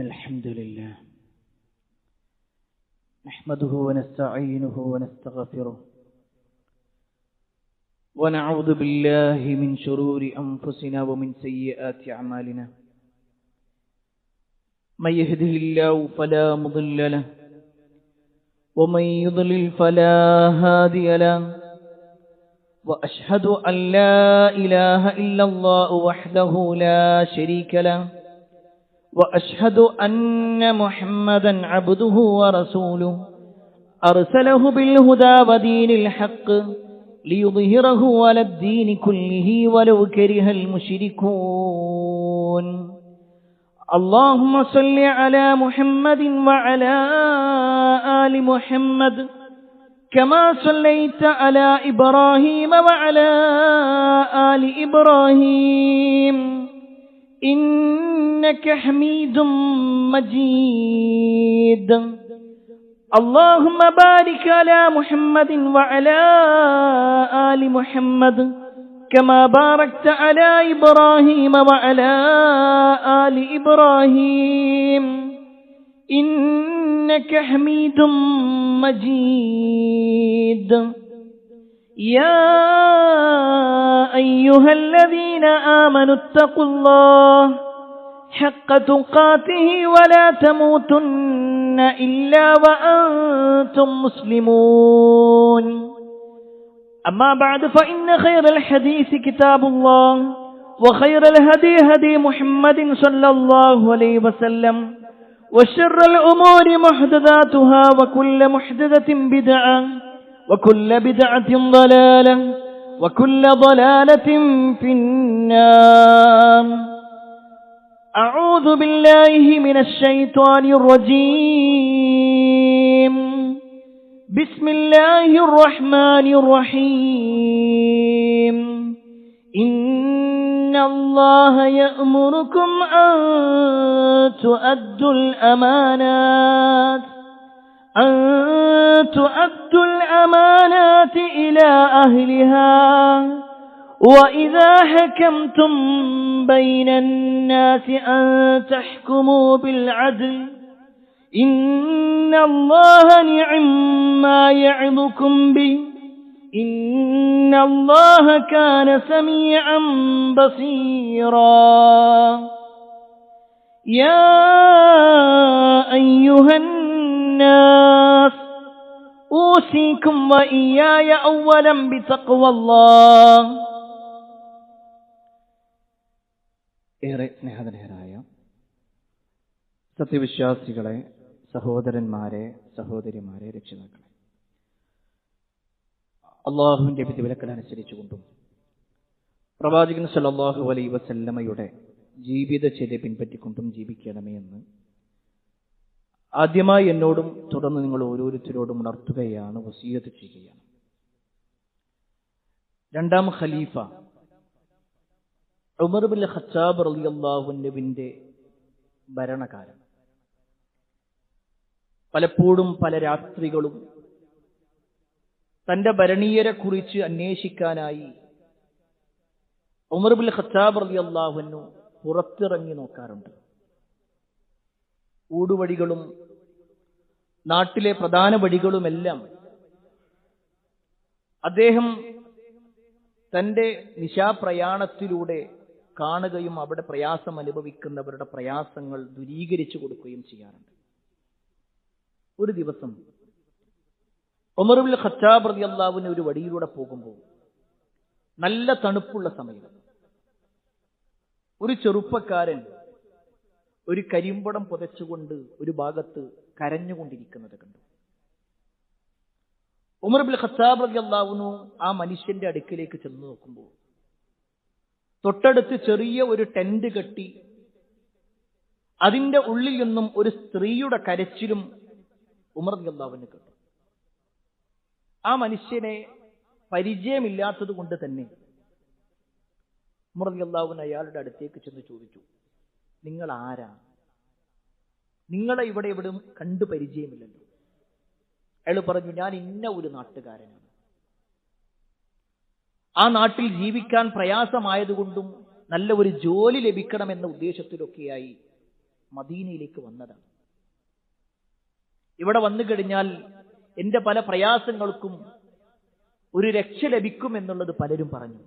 الحمد لله نحمده ونستعينه ونستغفره ونعوذ بالله من شرور أنفسنا ومن سيئات أعمالنا من يهده الله فلا مضل له ومن يضلل فلا هادي له وأشهد أن لا إله إلا الله وحده لا شريك له وأشهد أن محمدا عبده ورسوله أرسله بالهدى ودين الحق ليظهره على الدين كله ولو كره المشركون اللهم صل على محمد وعلى آل محمد كما صليت على إبراهيم وعلى آل إبراهيم إنك حميد مجيد اللهم بارك على محمد وعلى آل محمد كما باركت على إبراهيم وعلى آل إبراهيم إنك حميد مجيد يا أيها الذين آمنوا اتقوا الله حق تقاته ولا تموتن إلا وأنتم مسلمون أما بعد فإن خير الحديث كتاب الله وخير الهدي هدي محمد صلى الله عليه وسلم وشر الأمور محدثاتها وكل محدثة بدعة وكل بدعة ضلالة وكل ضلالة في النار أعوذ بالله من الشيطان الرجيم بسم الله الرحمن الرحيم إن الله يأمركم أن تؤدوا الأمانات إلى أهلها وإذا حكمتم بين الناس أن تحكموا بالعدل إن الله نعم ما يعظكم به إن الله كان سميعا بصيرا يا أيها الناس أوصيكم وإياي أولا بتقوى الله. ഏറെ സ്നേഹധനരായ സത്യവിശ്വാസികളെ, സഹോദരന്മാരെ, സഹോദരിമാരെ, രക്ഷിതാക്കളെ, അള്ളാഹുവിന്റെ വിധിവിലക്കനുസരിച്ചുകൊണ്ടും പ്രവാചകൻ സല്ലല്ലാഹു അലൈഹി വസല്ലമയുടെ ജീവിതചര്യ പിൻപറ്റിക്കൊണ്ടും ജീവിക്കണമേ എന്ന് ആദ്യമായി എന്നോടും തുടർന്ന് നിങ്ങൾ ഓരോരുത്തരോടും ഉണർത്തുകയാണ്, വസിയ്യത്ത് ചെയ്യുകയാണ്. രണ്ടാം ഖലീഫ ഉമർ ബിൻ ഖത്താബ് റളിയല്ലാഹു അൻഹുവിന്റെ ഭരണകാലം പലപ്പോഴും പല രാത്രികളും തന്റെ ഭരണീയരെ കുറിച്ച് അന്വേഷിക്കാനായി ഉമർ ബിൻ ഖത്താബ് റളിയല്ലാഹു അൻഹു പുറത്തിറങ്ങി നോക്കാറുണ്ട്. ഊടുവഴികളും നാട്ടിലെ പ്രധാന വഴികളുമെല്ലാം അദ്ദേഹം തന്റെ നിശാപ്രയാണത്തിലൂടെ കാണുകയും അവിടെ പ്രയാസം അനുഭവിക്കുന്നവരുടെ പ്രയാസങ്ങൾ ദൂരീകരിച്ചു കൊടുക്കുകയും ചെയ്യാറുണ്ട്. ഒരു ദിവസം ഉമർ ബിൻ ഖത്താബ് റളിയല്ലാഹു അൻഹു ഒരു വഴിയിലൂടെ പോകുമ്പോൾ നല്ല തണുപ്പുള്ള സമയം ഒരു ചെറുപ്പക്കാരൻ ഒരു കരിമ്പടം പുതച്ചുകൊണ്ട് ഒരു ഭാഗത്ത് കരഞ്ഞുകൊണ്ടിരിക്കുന്നത് കണ്ടു. ഉമർ ബിൻ ഖത്താബ് റളിയല്ലാഹു അൻഹു ആ മനുഷ്യന്റെ അടുക്കിലേക്ക് ചെന്ന് നോക്കുമ്പോൾ തൊട്ടടുത്ത് ചെറിയ ഒരു ടെന്റ് കെട്ടി അതിന്റെ ഉള്ളിൽ നിന്നും ഒരു സ്ത്രീയുടെ കരച്ചിലും ഉമർ റളിയല്ലാഹു അൻഹു കേട്ടു. ആ മനുഷ്യനെ പരിചയമില്ലാത്തത് കൊണ്ട് തന്നെ ഉമർ റളിയല്ലാഹു അൻഹു അയാളുടെ അടുത്തേക്ക് ചെന്ന് ചോദിച്ചു, നിങ്ങൾ ആരാ? നിങ്ങളെ ഇവിടെ എവിടെയും കണ്ടു പരിചയമില്ലല്ലോ. അയാൾ പറഞ്ഞു, ഞാൻ ഇന്ന ഒരു നാട്ടുകാരനാണ്. ആ നാട്ടിൽ ജീവിക്കാൻ പ്രയാസമായതുകൊണ്ടും നല്ല ഒരു ജോലി ലഭിക്കണമെന്ന ഉദ്ദേശത്തിലൊക്കെയായി മദീനയിലേക്ക് വന്നതാണ്. ഇവിടെ വന്നു കഴിഞ്ഞാൽ എന്റെ പല പ്രയാസങ്ങൾക്കും ഒരു രക്ഷ ലഭിക്കും എന്നുള്ളത് പലരും പറഞ്ഞു.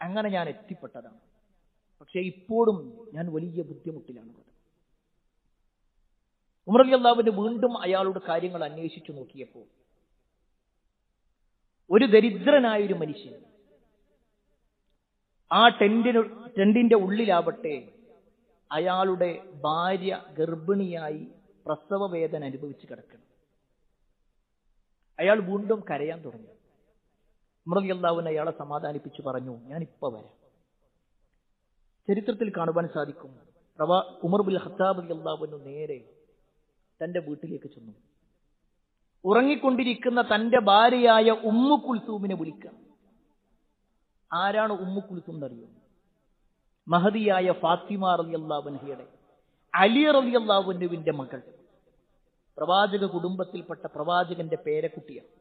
അങ്ങനെ ഞാൻ എത്തിപ്പെട്ടതാണ്. പക്ഷെ ഇപ്പോഴും ഞാൻ വലിയ ബുദ്ധിമുട്ടിലാണ്. ഉമർ റളിയല്ലാഹു അൻഹു വീണ്ടും അയാളുടെ കാര്യങ്ങൾ അന്വേഷിച്ചു നോക്കിയപ്പോൾ ഒരു ദരിദ്രനായൊരു മനുഷ്യൻ ആ ടെന്റിന്റെ ഉള്ളിലാവട്ടെ അയാളുടെ ഭാര്യ ഗർഭിണിയായി പ്രസവ വേദന അനുഭവിച്ച് കിടക്കണം. അയാൾ വീണ്ടും കരയാൻ തുടങ്ങി. ഉമർ റളിയല്ലാഹു അൻഹു അയാളെ സമാധാനിപ്പിച്ചു പറഞ്ഞു, ഞാനിപ്പോ വരാം. ചരിത്രത്തിൽ കാണുവാൻ സാധിക്കും, ഉമർ ബിൻ ഖത്താബ് റളിയല്ലാഹു അൻഹു നേരെ തന്റെ വീട്ടിലേക്ക് ചെന്നു. ഉറങ്ങിക്കൊണ്ടിരിക്കുന്ന തന്റെ ഭാര്യയായ ഉമ്മു കുൽസൂമിനെ വിളിക്കാം. ആരാണ് ഉമ്മു കുൽസൂം എന്നറിയോ? മഹദിയായ ഫാത്തിമ റളിയല്ലാഹു അൻഹയുടെ അലി റളിയല്ലാഹു അൻഹുവിന്റെ മകൾ, പ്രവാചക കുടുംബത്തിൽപ്പെട്ട പ്രവാചകന്റെ പേരക്കുട്ടിയാണ്.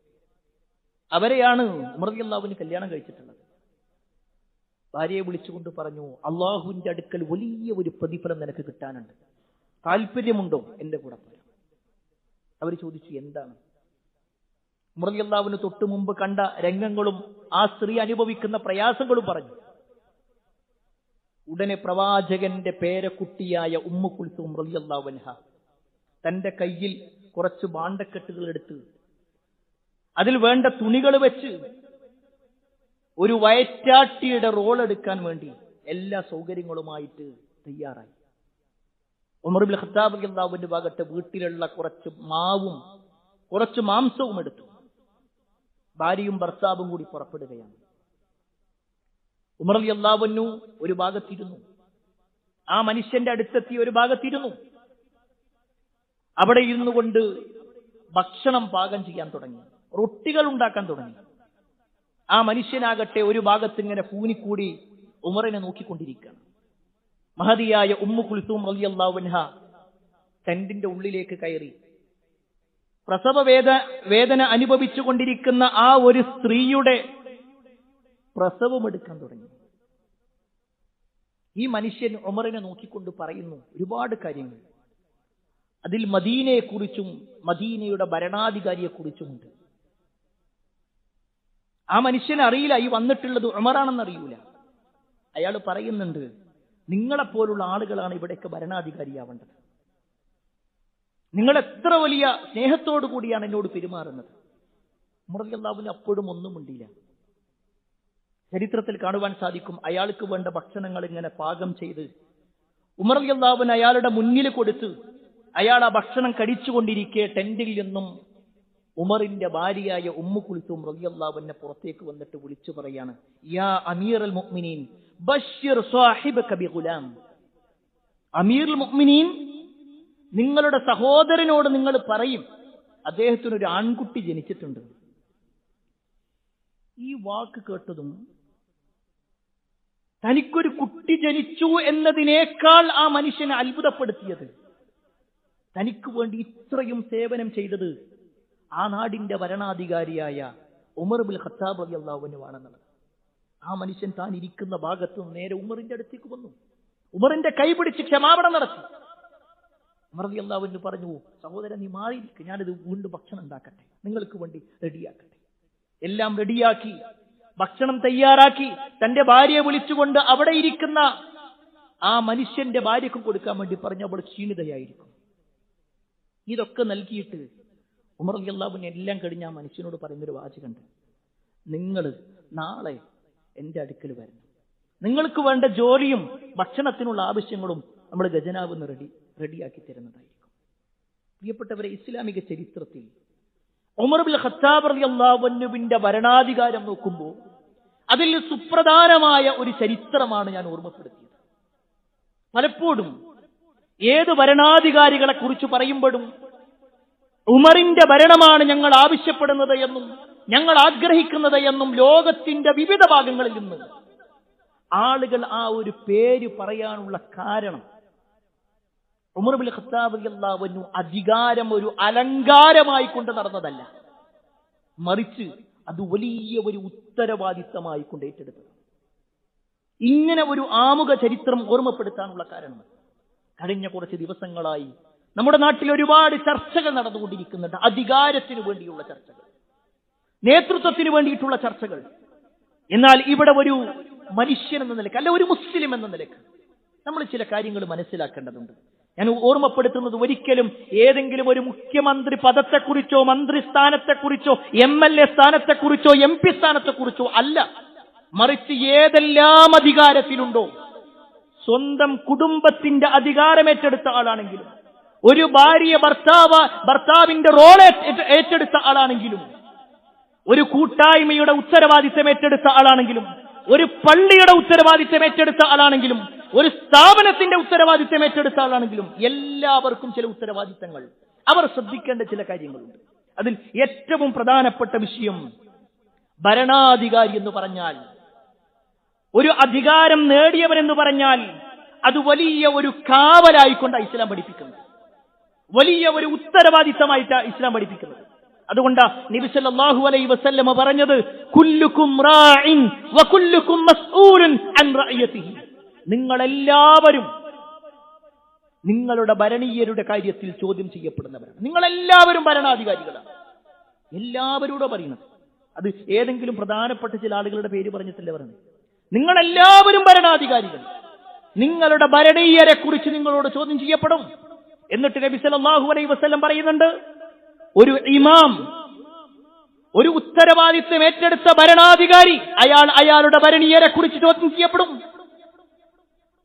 അവരെയാണ് ഉമർ റളിയല്ലാഹു അൻഹു കല്യാണം കഴിച്ചിട്ടുള്ളത്. ഭാര്യയെ വിളിച്ചുകൊണ്ട് പറഞ്ഞു, അള്ളാഹുവിന്റെ അടുക്കൽ വലിയ ഒരു പ്രതിഫലം നിനക്ക് കിട്ടാനുണ്ട്, താല്പര്യമുണ്ടോ എന്റെ കൂടെ പറയാം? അവർ ചോദിച്ചു, എന്താണ്? ഉമർ റളിയല്ലാഹു അൻഹു തൊട്ടു മുമ്പ് കണ്ട രംഗങ്ങളും ആ സ്ത്രീ അനുഭവിക്കുന്ന പ്രയാസങ്ങളും പറഞ്ഞു. ഉടനെ പ്രവാചകന്റെ പേരക്കുട്ടിയായ ഉമ്മു കുൽസൂം റളിയല്ലാഹു അൻഹ തന്റെ കയ്യിൽ കുറച്ച് ഭാണ്ഡക്കെട്ടുകൾ എടുത്ത് അതിൽ വേണ്ട തുണികൾ വെച്ച് ഒരു വയറ്റാട്ടിയുടെ റോൾ എടുക്കാൻ വേണ്ടി എല്ലാ സൗകര്യങ്ങളുമായിട്ട് തയ്യാറായി. ഉമർ ബിൻ ഖത്താബ് റളിയല്ലാഹു അൻഹു ഭാഗത്തെ വീട്ടിലുള്ള കുറച്ച് മാവും കുറച്ച് മാംസവും എടുത്തു. ഭാര്യയും ഭർത്താവും കൂടി പുറപ്പെടുകയാണ്. ഉമർ റളിയല്ലാഹു അൻഹു ഒരു ഭാഗത്തിരുന്നു. ആ മനുഷ്യന്റെ അടുത്തെത്തി ഒരു ഭാഗത്തിരുന്നു. അവിടെ ഇരുന്നു കൊണ്ട് ഭക്ഷണം പാകം ചെയ്യാൻ തുടങ്ങി, റൊട്ടികൾ ഉണ്ടാക്കാൻ തുടങ്ങി. ആ മനുഷ്യനാകട്ടെ ഒരു ഭാഗത്ത് ഇങ്ങനെ കൂനിക്കൂടി ഉമറിനെ നോക്കിക്കൊണ്ടിരിക്കുകയാണ്. മഹദിയായ ഉമ്മു കുൽസൂം റളിയല്ലാഹു അൻഹ ടെന്റിന്റെ ഉള്ളിലേക്ക് കയറി പ്രസവ വേദന അനുഭവിച്ചു കൊണ്ടിരിക്കുന്ന ആ ഒരു സ്ത്രീയുടെ പ്രസവം എടുക്കാൻ തുടങ്ങി. ഈ മനുഷ്യൻ ഉമറിനെ നോക്കിക്കൊണ്ട് പറയുന്നു ഒരുപാട് കാര്യങ്ങൾ. അതിൽ മദീനയെക്കുറിച്ചും മദീനയുടെ ഭരണാധികാരിയെക്കുറിച്ചുമുണ്ട്. ആ മനുഷ്യനെ അറിയില്ല ഈ വന്നിട്ടുള്ളത് ഉമറാണെന്ന് അറിയൂല. അയാൾ പറയുന്നുണ്ട്, നിങ്ങളെപ്പോലുള്ള ആളുകളാണ് ഇവിടേക്ക് ഭരണാധികാരിയാവേണ്ടത്. നിങ്ങൾ എത്ര വലിയ സ്നേഹത്തോടു കൂടിയാണ് എന്നോട് പെരുമാറുന്നത്. ഉമർ റളിയല്ലാഹു അൻഹു അപ്പോഴും ഒന്നും മിണ്ടിയില്ല. ചരിത്രത്തിൽ കാണുവാൻ സാധിക്കും, അയാൾക്ക് വേണ്ട ഭക്ഷണങ്ങൾ ഇങ്ങനെ പാകം ചെയ്ത് ഉമർ റളിയല്ലാഹു അൻഹു അയാളുടെ മുന്നിൽ കൊടുത്ത് അയാൾ ആ ഭക്ഷണം കഴിച്ചുകൊണ്ടിരിക്കെ ടെന്റിൽ നിന്നും ഉമറിന്റെ ഭാര്യയായ ഉമ്മു കുൽസൂം റളിയല്ലാഹു അൻഹ പുറത്തേക്ക് വന്നിട്ട് വിളിച്ചു പറയാണ്, യാ അമീറുൽ മുഅ്മിനീൻ ബശ്ശിർ സാഹിബക ബിഗുലാം. അമീറുൽ മുഅ്മിനീൻ, നിങ്ങളുടെ സഹോദരനോട് നിങ്ങൾ പറയും അദ്ദേഹത്തിന് ഒരു ആൺകുട്ടി ജനിച്ചിട്ടുണ്ട്. ഈ വാക്ക് കേട്ടതും തനിക്കൊരു കുട്ടി ജനിച്ചു എന്നതിനേക്കാൾ ആ മനുഷ്യനെ അത്ഭുതപ്പെടുത്തിയത് തനിക്ക് വേണ്ടി ഇത്രയും സേവനം ചെയ്തത് ആ നാടിന്റെ ഭരണാധികാരിയായ ഉമർ ബിൻ ഖത്താബ് റളിയല്ലാഹു അൻഹു ആണെന്നുള്ളത്. ആ മനുഷ്യൻ താൻ ഇരിക്കുന്ന ഭാഗത്ത് നേരെ ഉമറിന്റെ അടുത്തേക്ക് വന്നു. ഉമറിന്റെ കൈ പിടിച്ച് ക്ഷമാപണം നടത്തി. ഉമർ റളിയല്ലാഹു അൻഹു പറഞ്ഞു, സഹോദരൻ നീ മാറിയിരിക്ക്, ഞാനിത് വീണ്ടും ഭക്ഷണം ഉണ്ടാക്കട്ടെ, നിങ്ങൾക്ക് വേണ്ടി റെഡിയാക്കട്ടെ. എല്ലാം റെഡിയാക്കി ഭക്ഷണം തയ്യാറാക്കി തന്റെ ഭാര്യയെ വിളിച്ചുകൊണ്ട് അവിടെ ഇരിക്കുന്ന ആ മനുഷ്യന്റെ ഭാര്യക്കും കൊടുക്കാൻ വേണ്ടി പറഞ്ഞു. അവൾ ക്ഷീണിതയായിരിക്കും. ഇതൊക്കെ നൽകിയിട്ട് ഉമർ റളിയല്ലാഹു അൻഹു എല്ലാം കഴിഞ്ഞ് ആ മനുഷ്യനോട് പറയുന്നൊരു വാചകമുണ്ട്, നിങ്ങൾ നാളെ എന്റെ അടുക്കൽ വരണം, നിങ്ങൾക്ക് വേണ്ട ജോലിയും ഭക്ഷണത്തിനുള്ള ആവശ്യങ്ങളും നമ്മൾ ഖജനാവ് റെഡിയാക്കി തരുന്നതായിരിക്കും. പ്രിയപ്പെട്ടവരെ, ഇസ്ലാമിക ചരിത്രത്തിൽ ഉമർ ബിൻ ഖത്താബ് റളിയല്ലാഹു അൻഹുവിന്റെ ഭരണാധികാരം നോക്കുമ്പോൾ അതിൽ സുപ്രധാനമായ ഒരു ചരിത്രമാണ് ഞാൻ ഓർമ്മപ്പെടുത്തിയത്. പലപ്പോഴും ഏത് ഭരണാധികാരികളെ കുറിച്ച് പറയുമ്പോഴും ഉമറിന്റെ ഭരണമാണ് ഞങ്ങൾ ആവശ്യപ്പെടുന്നത് എന്നും ഞങ്ങൾ ആഗ്രഹിക്കുന്നത് എന്നും ലോകത്തിന്റെ വിവിധ ഭാഗങ്ങളിൽ നിന്ന് ആളുകൾ ആ ഒരു പേര് പറയാനുള്ള കാരണം ഉമർ ബിൻ ഖത്താബ് റളിയല്ലാഹു അൻഹു അധികാരം ഒരു അലങ്കാരമായി കൊണ്ട് നടന്നതല്ല, മറിച്ച് അത് വലിയ ഒരു ഉത്തരവാദിത്തമായി കൊണ്ട് ഏറ്റെടുത്തത്. ഇങ്ങനെ ഒരു ആമുഖ ചരിത്രം ഓർമ്മപ്പെടുത്താനുള്ള കാരണം, കഴിഞ്ഞ കുറച്ച് ദിവസങ്ങളായി നമ്മുടെ നാട്ടിൽ ഒരുപാട് ചർച്ചകൾ നടന്നുകൊണ്ടിരിക്കുന്നുണ്ട്. അധികാരത്തിന് വേണ്ടിയുള്ള ചർച്ചകൾ, നേതൃത്വത്തിന് വേണ്ടിയിട്ടുള്ള ചർച്ചകൾ. എന്നാൽ ഇവിടെ ഒരു മനുഷ്യൻ എന്ന നിലയ്ക്ക്, അല്ല ഒരു മുസ്ലിം എന്ന നിലയ്ക്ക് നമ്മൾ ചില കാര്യങ്ങൾ മനസ്സിലാക്കേണ്ടതുണ്ട്. ഞാൻ ഓർമ്മപ്പെടുത്തുന്നത്, ഒരിക്കലും ഏതെങ്കിലും ഒരു മുഖ്യമന്ത്രി പദത്തെക്കുറിച്ചോ മന്ത്രിസ്ഥാനത്തെക്കുറിച്ചോ MLA സ്ഥാനത്തെക്കുറിച്ചോ MP സ്ഥാനത്തെക്കുറിച്ചോ അല്ല, മറിച്ച് ഏതെല്ലാം അധികാരത്തിലുണ്ടോ, സ്വന്തം കുടുംബത്തിന്റെ അധികാരമേറ്റെടുത്ത ആളാണെങ്കിലും, ഒരു ഭാര്യ ഭർത്താവിന്റെ റോൾ ഏറ്റെടുത്ത ആളാണെങ്കിലും, ഒരു കൂട്ടായ്മയുടെ ഉത്തരവാദിത്തം ഏറ്റെടുത്ത ആളാണെങ്കിലും, ഒരു പള്ളിയുടെ ഉത്തരവാദിത്തം ഏറ്റെടുത്ത ആളാണെങ്കിലും, ഒരു സ്ഥാപനത്തിന്റെ ഉത്തരവാദിത്തം ഏറ്റെടുത്ത ആളാണെങ്കിലും, എല്ലാവർക്കും ചില ഉത്തരവാദിത്തങ്ങൾ, അവർ ശ്രദ്ധിക്കേണ്ട ചില കാര്യങ്ങളുണ്ട്. അതിൽ ഏറ്റവും പ്രധാനപ്പെട്ട വിഷയം, ഭരണാധികാരി എന്ന് പറഞ്ഞാൽ, ഒരു അധികാരം നേടിയവരെന്ന് പറഞ്ഞാൽ അത് വലിയ ഒരു കാവലായിക്കൊണ്ടാണ് ഇസ്ലാം പഠിപ്പിക്കുന്നത്, വലിയ ഒരു ഉത്തരവാദിത്തമായിട്ടാണ് ഇസ്ലാം പഠിപ്പിക്കുന്നത്. അതുകൊണ്ട് നബി സല്ലല്ലാഹു അലൈഹി വസല്ലമ പറഞ്ഞത്, കുല്ലുക്കും റാഇൻ വകുല്ലുക്കും മസ്ഊലുൻ അൻ റഅയതിഹി. നിങ്ങളെല്ലാവരും നിങ്ങളുടെ ഭരണീയരുടെ കാര്യത്തിൽ ചോദ്യം ചെയ്യപ്പെടുന്നവരാണ്. നിങ്ങളെല്ലാവരും ഭരണാധികാരികളാണ്. എല്ലാവരോടും പറയുന്നത്. അത് ഏതെങ്കിലും പ്രധാനപ്പെട്ട ചില ആളുകളുടെ പേര് പറഞ്ഞിട്ടല്ലേ പറയുന്നത്. നിങ്ങളെല്ലാവരും ഭരണാധികാരികൾ. നിങ്ങളുടെ ഭരണീയരെ കുറിച്ച് നിങ്ങളോട് ചോദ്യം ചെയ്യപ്പെടും. എന്നിട്ട് നബി സല്ലല്ലാഹു അലൈഹി വസല്ലം പറയുന്നുണ്ട്, ഒരു ഇമാം, ഒരു ഉത്തരവാദിത്വം ഏറ്റെടുത്ത ഭരണാധികാരി, അയാളുടെ ഭരണീയരെ കുറിച്ച് ചോദ്യം ചെയ്യപ്പെടും.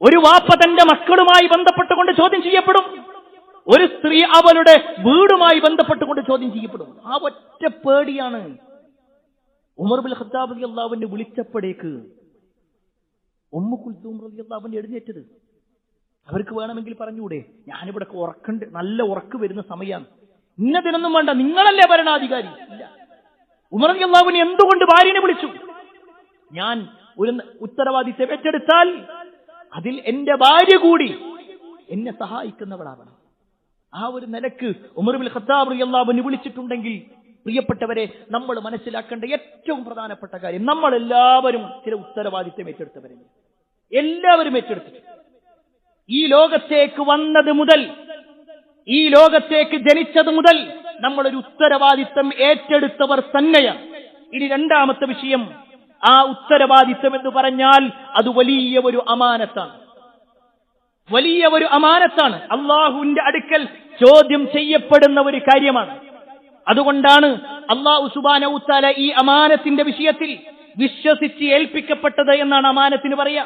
ഒരു വാപ്പ തന്റെ മക്കളുമായി ബന്ധപ്പെട്ടുകൊണ്ട് ചോദ്യം ചെയ്യപ്പെടും. ഒരു സ്ത്രീ അവളുടെ വീടുമായി ബന്ധപ്പെട്ടുകൊണ്ട് ചോദ്യം ചെയ്യപ്പെടും. ആ ഒറ്റ പേടിയാണ് ഉമർ ബിൻ ഖത്താബ് റളിയല്ലാഹു അൻഹു വിളിച്ചപ്പോഴേക്ക് ഉമ്മു കുൽസൂം റളിയല്ലാഹു അൻഹ എഴുന്നേറ്റത്. അവർക്ക് വേണമെങ്കിൽ പറഞ്ഞൂടെ, ഞാനിവിടെ ഉറക്കുണ്ട്, നല്ല ഉറക്ക് വരുന്ന സമയമാണ്, ഇന്നതിനൊന്നും വേണ്ട, നിങ്ങളല്ലേ ഭരണാധികാരി. ഇല്ല, ഉമർ റളിയല്ലാഹു അൻഹു എന്തുകൊണ്ട് ഭാര്യനെ വിളിച്ചു? ഞാൻ ഒരു ഉത്തരവാദിത്തം ഏറ്റെടുത്താൽ അതിൽ എന്റെ ഭാര്യ കൂടി എന്നെ സഹായിക്കുന്നവളാവണം. ആ ഒരു നിലക്ക് ഉമർ ബിൻ ഖത്താബ് റളിയല്ലാഹു അൻഹു വിളിച്ചിട്ടുണ്ടെങ്കിൽ, പ്രിയപ്പെട്ടവരെ, നമ്മൾ മനസ്സിലാക്കേണ്ട ഏറ്റവും പ്രധാനപ്പെട്ട കാര്യം, നമ്മൾ എല്ലാവരും ചില ഉത്തരവാദിത്തം ഏറ്റെടുത്തവരല്ലേ, എല്ലാവരും ഏറ്റെടുത്തിട്ട് ഈ ലോകത്തേക്ക് വന്നത് മുതൽ, ഈ ലോകത്തേക്ക് ജനിച്ചത് മുതൽ നമ്മളൊരു ഉത്തരവാദിത്തം ഏറ്റെടുത്തവർ തന്നെയാണ്. ഇനി രണ്ടാമത്തെ വിഷയം, ആ ഉത്തരവാദിത്തം എന്ന് പറഞ്ഞാൽ അത് വലിയ ഒരു അമാനത്താണ്. വലിയ ഒരു അമാനത്താണ്. അള്ളാഹുവിന്റെ അടുക്കൽ ചോദ്യം ചെയ്യപ്പെടുന്ന ഒരു കാര്യമാണ്. അതുകൊണ്ടാണ് അള്ളാഹു സുബ്ഹാനഹു വ തആല ഈ അമാനത്തിന്റെ വിഷയത്തിൽ വിശ്വസിച്ച് ഏൽപ്പിക്കപ്പെട്ടത് എന്നാണ് അമാനത്തിന് പറയാ.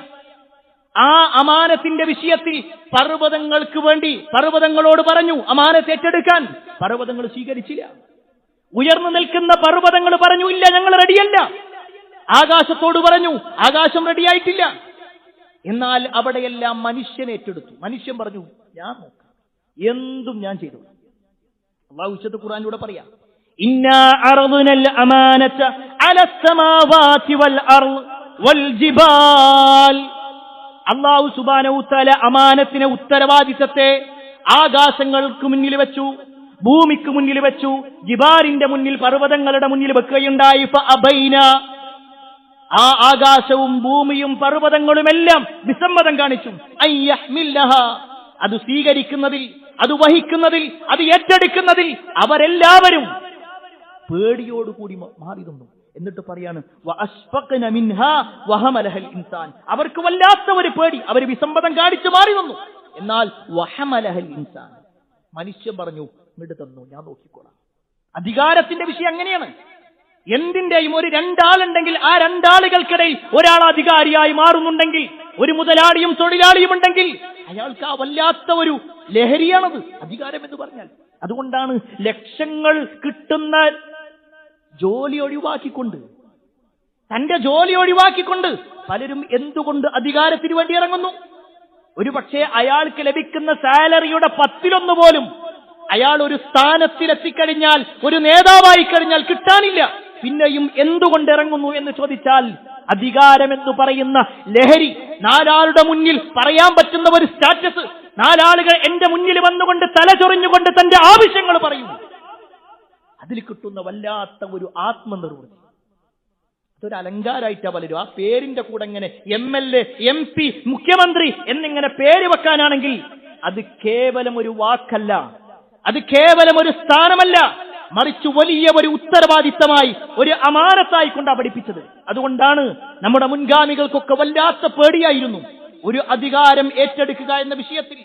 ആ അമാനത്തിന്റെ വിഷയത്തിൽ പർവ്വതങ്ങൾക്ക് വേണ്ടി പർവ്വതങ്ങളോട് പറഞ്ഞു അമാനത്ത് ഏറ്റെടുക്കാൻ. പർവ്വതങ്ങൾ സ്വീകരിച്ചില്ല. ഉയർന്നു നിൽക്കുന്ന പർവ്വതങ്ങൾ പറഞ്ഞു, ഇല്ല, ഞങ്ങൾ റെഡിയല്ല. ആകാശത്തോട് പറഞ്ഞു, ആകാശം റെഡിയായിട്ടില്ല. എന്നാൽ അവിടെയെല്ലാം മനുഷ്യൻ ഏറ്റെടുത്തു. മനുഷ്യൻ പറഞ്ഞു, ഞാൻ നോക്കാം, എന്തും ഞാൻ ചെയ്തു. അല്ലാഹു വിശുദ്ധ ഖുർആനിലൂടെ പറയാം, ഇന്നാ അർദ്നൽ അമാനത അലസ് സമാവാതി വൽ അർള് വൽ ജിബാൽ. അല്ലാഹു സുബ്ഹാനഹു വ തആല അമാനത്തിനെ, ഉത്തരവാദിത്തത്തെ ആകാശങ്ങൾക്ക് മുന്നിൽ വെച്ചു, ഭൂമിക്ക് മുന്നിൽ വെച്ചു, ജിബാലിന്റെ മുന്നിൽ, പർവ്വതങ്ങളുടെ മുന്നിൽ വെക്കുകയുണ്ടായി. ഫഅബൈന, ആ ആകാശവും ഭൂമിയും പർവ്വതങ്ങളുമെല്ലാം വിസമ്മതം കാണിച്ചു. അയ്യഹ്മില്ലഹ, അത് സ്വീകരിക്കുന്നതിൽ, അത് വഹിക്കുന്നതിൽ, അത് ഏറ്റെടുക്കുന്നതിൽ അവരെല്ലാവരും പേടിയോടുകൂടി മാറി നിന്നു. എന്നിട്ട് പറയാണ്, വഅശ്ഫഖന മിൻഹാ വഹമലഹൽ ഇൻസാൻ. അവർക്ക് വല്ലാത്ത ഒരു പേടി, അവർ വിസമ്മതം കാണിച്ചു മാറി നിന്നു. എന്നാൽ വഹമലഹൽ ഇൻസാൻ, മനുഷ്യൻ പറഞ്ഞു, ഇങ്ങോട്ട് തന്നു, ഞാൻ നോക്കിക്കോളാം. അധികാരത്തിന്റെ വിഷയം അങ്ങനെയാണ്. എന്തിന്റെയും ഒരു രണ്ടാളുണ്ടെങ്കിൽ ആ രണ്ടാളുകൾക്കിടയിൽ ഒരാൾ അധികാരിയായി മാറുന്നുണ്ടെങ്കിൽ, ഒരു മുതലാളിയും തൊഴിലാളിയും ഉണ്ടെങ്കിൽ അയാൾക്ക് ആ വല്ലാത്ത ഒരു ലഹരിയാണത് അധികാരം എന്ന് പറഞ്ഞാൽ. അതുകൊണ്ടാണ് ലക്ഷങ്ങൾ കിട്ടുന്ന ജോലി ഒഴിവാക്കിക്കൊണ്ട്, തന്റെ ജോലി ഒഴിവാക്കിക്കൊണ്ട് പലരും എന്തുകൊണ്ട് അധികാരത്തിന് വേണ്ടി ഇറങ്ങുന്നു? ഒരു പക്ഷേ അയാൾക്ക് ലഭിക്കുന്ന സാലറിയുടെ 10% പോലും അയാൾ ഒരു സ്ഥാനത്തിലെത്തിക്കഴിഞ്ഞാൽ, ഒരു നേതാവായി കഴിഞ്ഞാൽ കിട്ടാനില്ല. പിന്നെയും എന്തുകൊണ്ട് ഇറങ്ങുന്നു എന്ന് ചോദിച്ചാൽ, അധികാരമെന്ന് പറയുന്ന ലഹരി, നാലാളുടെ മുന്നിൽ പറയാൻ പറ്റുന്ന ഒരു സ്റ്റാറ്റസ്, നാലാളുകൾ എന്റെ മുന്നിൽ വന്നുകൊണ്ട് തലചൊറിഞ്ഞുകൊണ്ട് തന്റെ ആവശ്യങ്ങൾ പറയും, അതിൽ കിട്ടുന്ന വല്ലാത്ത ഒരു ആത്മനിർവൃത്തി, അതൊരു അലങ്കാരമായിട്ടാ പലരും. ആ പേരിന്റെ കൂടെ ഇങ്ങനെ MLA, MP, മുഖ്യമന്ത്രി എന്നിങ്ങനെ പേര് വെക്കാനാണെങ്കിൽ അത് കേവലം ഒരു വാക്കല്ല, അത് കേവലം ഒരു സ്ഥാനമല്ല, മറിച്ച് വലിയ ഒരു ഉത്തരവാദിത്തമായി, ഒരു അമാനത്തായി കൊണ്ടാ പഠിപ്പിച്ചത്. അതുകൊണ്ടാണ് നമ്മുടെ മുൻഗാമികൾക്കൊക്കെ വല്ലാത്ത പേടിയായിരുന്നു ഒരു അധികാരം ഏറ്റെടുക്കുക എന്ന വിഷയത്തിൽ.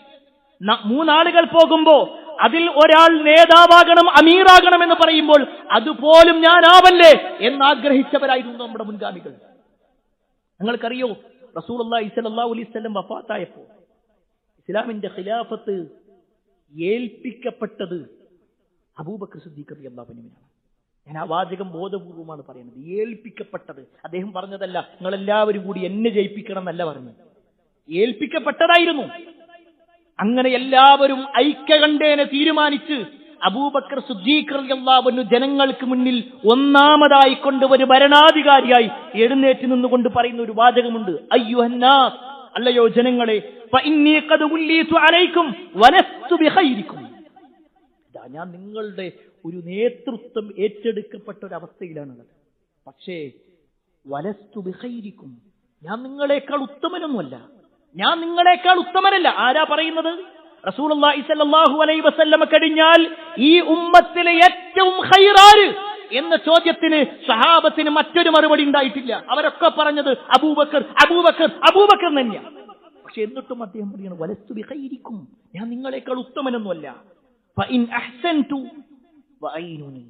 3 ആളുകൾ പോകുമ്പോ അതിൽ ഒരാൾ നേതാവാകണം, അമീറാകണം എന്ന് പറയുമ്പോൾ അതുപോലും ഞാനാവല്ലേ എന്നാഗ്രഹിച്ചവരായിരുന്നു നമ്മുടെ മുൻഗാമികൾ. നിങ്ങൾക്കറിയോ, റസൂലുള്ളാഹി സ്വല്ലല്ലാഹു അലൈഹി വസല്ലം വഫാത്തായപ്പോ ഇസ്ലാമിന്റെ ഖിലാഫത്ത് ഏൽപ്പിക്കപ്പെട്ടത് അബൂബക്കർ സിദ്ദീഖ് റളിയല്ലാഹു അൻഹുവിനാണ്. ഞാൻ ആ വാചകം ബോധപൂർവമാണ് പറയുന്നത്. ഏൽപ്പിക്കപ്പെട്ടത്. അദ്ദേഹം പറഞ്ഞതല്ല നിങ്ങളെല്ലാവരും കൂടി എന്നെ ജയിപ്പിക്കണം എന്നല്ല പറഞ്ഞത്, ഏൽപ്പിക്കപ്പെട്ടതായിരുന്നു. അങ്ങനെ എല്ലാവരും ഐക്യകണ്ഠേന തീരുമാനിച്ച് അബൂബക്കർ സിദ്ദീഖ് റളിയല്ലാഹു അൻഹു ജനങ്ങൾക്ക് മുന്നിൽ ഒന്നാമതായി കൊണ്ട് ഒരു ഭരണാധികാരിയായി എഴുന്നേറ്റ് നിന്നുകൊണ്ട് പറയുന്ന ഒരു വാചകമുണ്ട്. അയ്യുഹന്നാസ്, അല്ലയോ ജനങ്ങളെ, ഫഇന്നീ ഖദ് ഉല്ലീതു അലൈക്കും വലസ്തു ബിഖൈരിക്കും. ഞാൻ നിങ്ങളുടെ ഒരു നേതൃത്വം ഏറ്റെടുക്കപ്പെട്ട ഒരു അവസ്ഥയിലാണുള്ളത്. പക്ഷേ വലസ്തു ബിഖൈരിക്കും, ഞാൻ നിങ്ങളെക്കാൾ ഉത്തമനൊന്നുമല്ല, ഞാൻ നിങ്ങളെക്കാൾ ഉത്തമനല്ല. ആരാ പറയുന്നത്? റസൂലുള്ളാഹി സ്വല്ലല്ലാഹു അലൈഹി വസല്ലം കഴിഞ്ഞാൽ ഈ ഉമ്മത്തിലെ ഏറ്റവും ഖൈറാര് എന്ന ചോദ്യത്തിന് സഹാബത്തിന് മറ്റൊരു മറുപടി ഉണ്ടായിട്ടില്ല. അവരൊക്കെ പറഞ്ഞത് അബൂബക്കർ, അബൂബക്കർ, അബൂബക്കർ തന്നെയാണ്. പക്ഷെ എന്നിട്ടും അദ്ദേഹം പറയുന്നത് വലസ്തു ബിഖൈരിക്കും, ഞാൻ നിങ്ങളെക്കാൾ ഉത്തമനൊന്നുമല്ല. ഫഇൻ അഹ്സൻതു വഅയ്നുനി,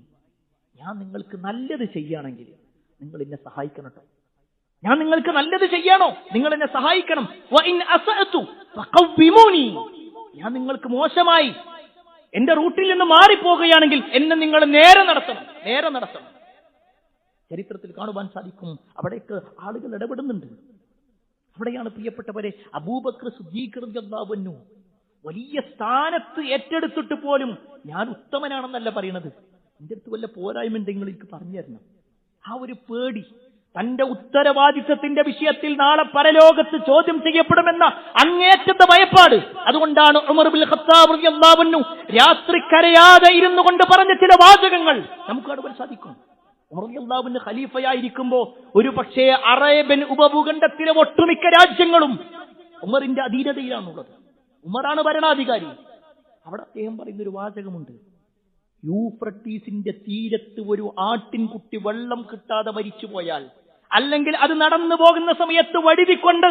ഞാൻ നിങ്ങൾക്ക് നല്ലത് ചെയ്യുകയാണെങ്കിൽ നിങ്ങൾ എന്നെ സഹായിക്കണം കേട്ടോ. ഞാൻ നിങ്ങൾക്ക് നല്ലത് ചെയ്യാണോ, നിങ്ങൾ എന്നെ സഹായിക്കണം. വഇൻ അസഅതു ഫഖവ്വിമൂനി, ഞാൻ നിങ്ങൾക്ക് മോശമായി എന്റെ റൂട്ടിൽ നിന്ന് മാറിപ്പോകുകയാണെങ്കിൽ എന്നെ നിങ്ങൾ നേരെ നടത്തണം. ചരിത്രത്തിൽ കാണുവാൻ സാധിക്കും അവിടേക്ക് ആളുകൾ ഇടപെടുന്നുണ്ട്. അവിടെയാണ് പ്രിയപ്പെട്ടവരെ അബൂബക്കർ സിദ്ദീഖ് റളിയല്ലാഹു അൻഹു വലിയ സ്ഥാനത്ത് ഏറ്റെടുത്തിട്ട് പോലും ഞാൻ ഉത്തമനാണെന്നല്ല പറയുന്നത്. എന്റെ അടുത്ത് വല്ല പോരായ്മ എന്തെങ്കിലും എനിക്ക് പറഞ്ഞു തരണം. ആ ഒരു പേടി, തന്റെ ഉത്തരവാദിത്തത്തിന്റെ വിഷയത്തിൽ നാളെ പരലോകത്ത് ചോദ്യം ചെയ്യപ്പെടുമെന്ന അങ്ങേറ്റത്തെ ഭയപ്പാട്. അതുകൊണ്ടാണ് ഉമർ ഇബ്നുൽ ഖത്താബ് റളിയല്ലാഹു അൻഹു രാത്രി കരയാതെ ഇരുന്നു കൊണ്ട് പറഞ്ഞ ചില വാചകങ്ങൾ നമുക്ക് കാണുവാൻ സാധിക്കും. ഉമർ റളിയല്ലാഹു അൻഹു ഖലീഫയായിരിക്കുമ്പോ ഒരു പക്ഷേ അറേബ്യൻ ഉപഭൂഖണ്ഡത്തിലെ ഒട്ടുമിക്ക രാജ്യങ്ങളും ഉമറിന്റെ അധീനതയിലാണുള്ളത്. ഉമറാണ് ഭരണാധികാരി. അവിടെ അദ്ദേഹം പറയുന്നൊരു വാചകമുണ്ട്. യൂഫ്രട്ടീസിന്റെ തീരത്ത് ഒരു ആട്ടിൻകുട്ടി വെള്ളം കിട്ടാതെ മരിച്ചു പോയാൽ, അല്ലെങ്കിൽ അത് നടന്നു പോകുന്ന സമയത്ത് വഴുതിക്കൊണ്ട്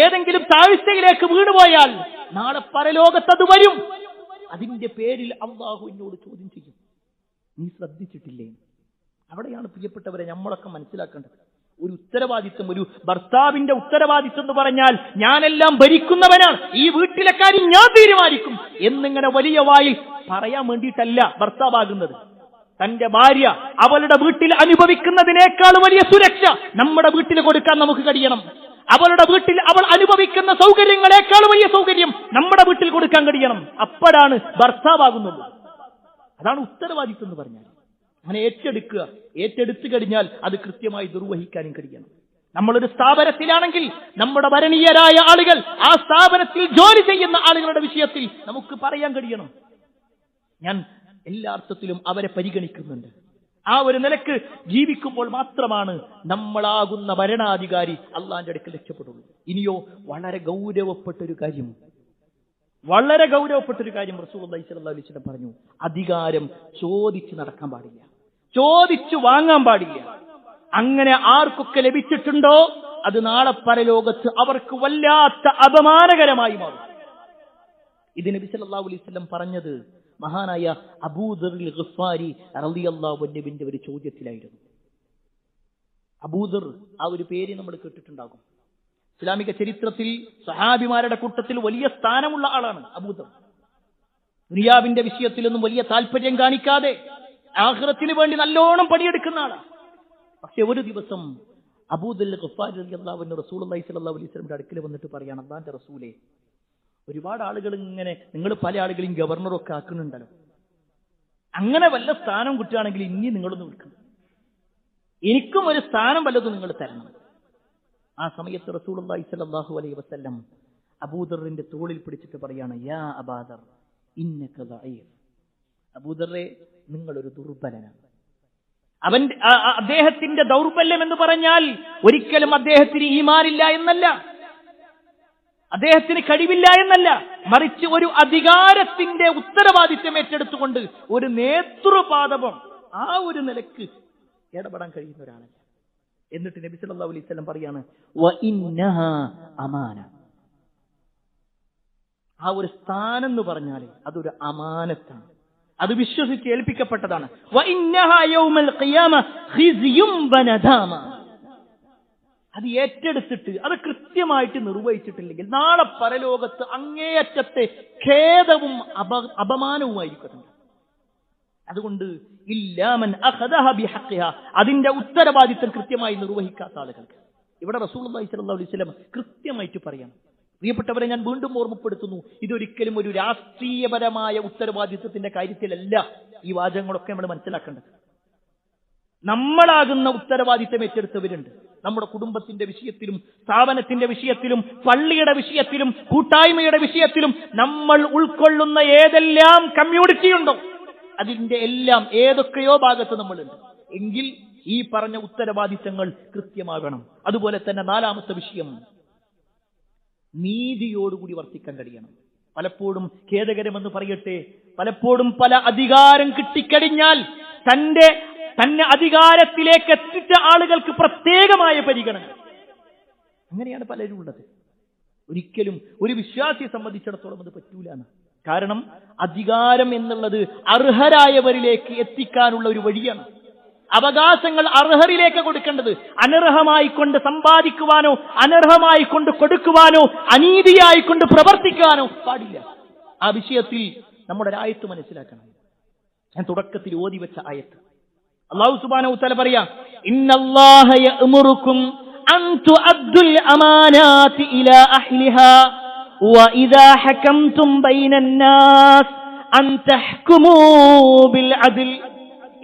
ഏതെങ്കിലും താഴ്ചയിലേക്ക് വീണുപോയാൽ നാളെ പരലോകത്ത് അത് വരും. അതിന്റെ പേരിൽ അല്ലാഹു എന്നോട് ചോദ്യം ചെയ്യും. നീ ശ്രദ്ധിച്ചിട്ടില്ലേ? അവിടെയാണ് പ്രിയപ്പെട്ടവരെ നമ്മളൊക്കെ മനസ്സിലാക്കേണ്ടത്. ഒരു ഉത്തരവാദിത്വം, ഒരു ഭർത്താവിന്റെ ഉത്തരവാദിത്വം എന്ന് പറഞ്ഞാൽ ഞാനെല്ലാം ഭരിക്കുന്നവനാണ്, ഈ വീട്ടിലെ കാര്യം ഞാൻ തീരുമാനിക്കും എന്നിങ്ങനെ വലിയ വായിൽ പറയാൻ വേണ്ടിയിട്ടല്ല ഭർത്താവാകുന്നത്. തന്റെ ഭാര്യ അവളുടെ വീട്ടിൽ അനുഭവിക്കുന്നതിനേക്കാൾ വലിയ സുരക്ഷ നമ്മുടെ വീട്ടിൽ കൊടുക്കാൻ നമുക്ക് കഴിയണം. അവളുടെ വീട്ടിൽ അവൾ അനുഭവിക്കുന്ന സൗകര്യങ്ങളെക്കാൾ വലിയ സൗകര്യം നമ്മുടെ വീട്ടിൽ കൊടുക്കാൻ കഴിയണം. അപ്പോഴാണ് ഭർത്താവാകുന്നത്. അതാണ് ഉത്തരവാദിത്വം എന്ന് പറഞ്ഞാൽ. അങ്ങനെ ഏറ്റെടുത്തു കഴിഞ്ഞാൽ അത് കൃത്യമായി നിർവഹിക്കാനും കഴിയണം. നമ്മളൊരു സ്ഥാപനത്തിലാണെങ്കിൽ നമ്മുടെ ഭരണീയരായ ആളുകൾ, ആ സ്ഥാപനത്തിൽ ജോലി ചെയ്യുന്ന ആളുകളുടെ വിഷയത്തിൽ നമുക്ക് പറയാൻ കഴിയണം, ഞാൻ എല്ലാ അർത്ഥത്തിലും അവരെ പരിഗണിക്കുന്നുണ്ട്. ആ ഒരു നിലക്ക് ജീവിക്കുമ്പോൾ മാത്രമാണ് നമ്മളാകുന്ന ഭരണാധികാരി അള്ളാന്റെ അടുക്കൽ രക്ഷപ്പെടുള്ളൂ. ഇനിയോ വളരെ ഗൗരവപ്പെട്ടൊരു കാര്യം റസൂലുള്ളാഹി സ്വല്ലല്ലാഹു അലൈഹി വസല്ലം പറഞ്ഞു. അധികാരം ചോദിച്ച് നടക്കാൻ പാടില്ല, ചോദിച്ചു വാങ്ങാൻ പാടില്ല. അങ്ങനെ ആർക്കൊക്കെ ലഭിച്ചിട്ടുണ്ടോ അത് നാളെ പരലോകത്ത് അവർക്ക് വല്ലാത്ത അപമാനകരമായി മാറും. ഇത് നബി സല്ലല്ലാഹു അലൈഹി വസല്ലം പറഞ്ഞത് മഹാനായ അബൂദർ ഗിഫാരി റളിയല്ലാഹു അൻഹുവിന്റെ ഒരു ചോദ്യത്തിലായിരുന്നു. അബൂദർ, ആ ഒരു പേര് നമ്മൾ കേട്ടിട്ടുണ്ടാകും. ഇസ്ലാമിക ചരിത്രത്തിൽ സഹാബിമാരുടെ കൂട്ടത്തിൽ വലിയ സ്ഥാനമുള്ള ആളാണ് അബൂദർ. ദുനിയാവിന്റെ വിഷയത്തിലൊന്നും വലിയ താല്പര്യം കാണിക്കാതെ ആഖിറത്തിന് വേണ്ടി നല്ലോണം പണിയെടുക്കുന്ന ആളാണ്. പക്ഷെ ഒരു ദിവസം അബൂദർ ഗിഫാരി റളിയല്ലാഹു അൻഹു റസൂലുള്ളാഹി സ്വല്ലല്ലാഹു അലൈഹി വസല്ലമയുടെ അടുക്കൽ വന്നിട്ട് പറയാണ്, അല്ലാഹുവിന്റെ റസൂലേ, ഒരുപാട് ആളുകൾ ഇങ്ങനെ, നിങ്ങൾ പല ആളുകളെയും ഗവർണറൊക്കെ ആക്കുന്നുണ്ടല്ലോ, അങ്ങനെ വല്ല സ്ഥാനം കിട്ടുകയാണെങ്കിൽ ഇനി നിങ്ങളൊന്ന് വിളിക്കണം, എനിക്കും ഒരു സ്ഥാനം വല്ലതും നിങ്ങൾ തരണം. ആ സമയത്ത് റസൂലുള്ളാഹി സ്വല്ലല്ലാഹു അലൈഹി വസല്ലം അബൂദറിന്റെ തോളിൽ പിടിച്ചിട്ട് പറയാണ്, യാ അബൂദർ ഇന്നക ദഈഫ്. അബൂദറെ, നിങ്ങളൊരു ദുർബലനാണ്. അദ്ദേഹത്തിന്റെ ദൗർബല്യം എന്ന് പറഞ്ഞാൽ ഒരിക്കലും അദ്ദേഹത്തിന് ഈമാനില്ല എന്നല്ല. അദ്ദേഹത്തിന് കഴിവില്ല എന്നല്ല, മറിച്ച് ഒരു അധികാരത്തിന്റെ ഉത്തരവാദിത്വം ഏറ്റെടുത്തുകൊണ്ട് ഒരു നേതൃപാദവം ആ ഒരു നിലക്ക് ഇടപെടാൻ കഴിയുന്ന ഒരാളല്ല. എന്നിട്ട് നബി സല്ലല്ലാഹു അലൈഹി വസല്ലം പറയാണ്, വഇന്നഹാ അമാന. ആ ഒരു സ്ഥാനം എന്ന് പറഞ്ഞാൽ അതൊരു അമാനത്താണ്, അത് വിശ്വസിച്ച് ഏൽപ്പിക്കപ്പെട്ടതാണ്. വഇന്നഹാ യൗമൽ ഖിയാമ ഖിസ്യും വനദാമ. അത് ഏറ്റെടുത്തിട്ട് അത് കൃത്യമായിട്ട് നിർവഹിച്ചിട്ടില്ലെങ്കിൽ നാളെ പരലോകത്ത് അങ്ങേയറ്റത്തെ ഖേദവും അപമാനവുമായിരിക്കും. അതുകൊണ്ട് ഇല്ലാമൻ അഖദഹ ബിഹഖിഹ, അതിന്റെ ഉത്തരവാദിത്വം കൃത്യമായി നിർവഹിക്കാത്ത ആളുകൾക്ക്. ഇവിടെ റസൂലുള്ളാഹി സ്വല്ലല്ലാഹു അലൈഹി വസല്ലം കൃത്യമായിട്ട് പറയണം. പ്രിയപ്പെട്ടവരെ, ഞാൻ വീണ്ടും ഓർമ്മപ്പെടുത്തുന്നു, ഇതൊരിക്കലും ഒരു രാഷ്ട്രീയപരമായ ഉത്തരവാദിത്വത്തിന്റെ കാര്യത്തിലല്ല ഈ വാചകങ്ങളൊക്കെ നമ്മൾ മനസ്സിലാക്കേണ്ടത്. നമ്മളാകുന്ന ഉത്തരവാദിത്വം ഏറ്റെടുത്തവരുണ്ട്. നമ്മുടെ കുടുംബത്തിന്റെ വിഷയത്തിലും സ്ഥാപനത്തിന്റെ വിഷയത്തിലും പള്ളിയുടെ വിഷയത്തിലും കൂട്ടായ്മയുടെ വിഷയത്തിലും നമ്മൾ ഉൾക്കൊള്ളുന്ന ഏതെല്ലാം കമ്മ്യൂണിറ്റി ഉണ്ടോ അതിന്റെ എല്ലാം ഏതൊക്കെയോ ഭാഗത്ത് നമ്മളുണ്ട്. എങ്കിൽ ഈ പറഞ്ഞ ഉത്തരവാദിത്തങ്ങൾ കൃത്യമാകണം. അതുപോലെ തന്നെ നാലാമത്തെ വിഷയം, നീതിയോടുകൂടി വർത്തിക്കാൻ കഴിയണം. പലപ്പോഴും ഖേദകരമെന്ന് പറയട്ടെ, പലപ്പോഴും പല അധികാരം കിട്ടിക്കഴിഞ്ഞാൽ തന്നെ അധികാരത്തിലേക്ക് എത്തിച്ച ആളുകൾക്ക് പ്രത്യേകമായ പരിഗണന. അങ്ങനെയാണ് പലരും ഉള്ളത്. ഒരിക്കലും ഒരു വിശ്വാസിയെ സംബന്ധിച്ചിടത്തോളം അത് പറ്റൂലാണ്. കാരണം അധികാരം എന്നുള്ളത് അർഹരായവരിലേക്ക് എത്തിക്കാനുള്ള ഒരു വഴിയാണ്. അവകാശങ്ങൾ അർഹരിലേക്ക് കൊടുക്കേണ്ടത്. അനർഹമായി കൊണ്ട് സമ്പാദിക്കുവാനോ അനർഹമായി കൊണ്ട് കൊടുക്കുവാനോ അനീതിയായി കൊണ്ട് പ്രവർത്തിക്കാനോ പാടില്ല. ആ വിഷയത്തിൽ നമ്മുടെ ആയത്ത് മനസ്സിലാക്കണം. ഞാൻ തുടക്കത്തിൽ ഓതി വെച്ച ആയത്ത് അല്ലാഹു സുബ്ഹാനഹു വ തആല പറയാ, ഇന്നല്ലാഹ യഅ്മുറുക്കും അൻ തുഅദ്ദുൽ അമാനാതി ഇലാ അഹ്ലിഹാ വഇദാ ഹകംതും ബൈനൻ നാസ് അൻ തഹ്കുമൂ ബിൽ അദ്ൽ.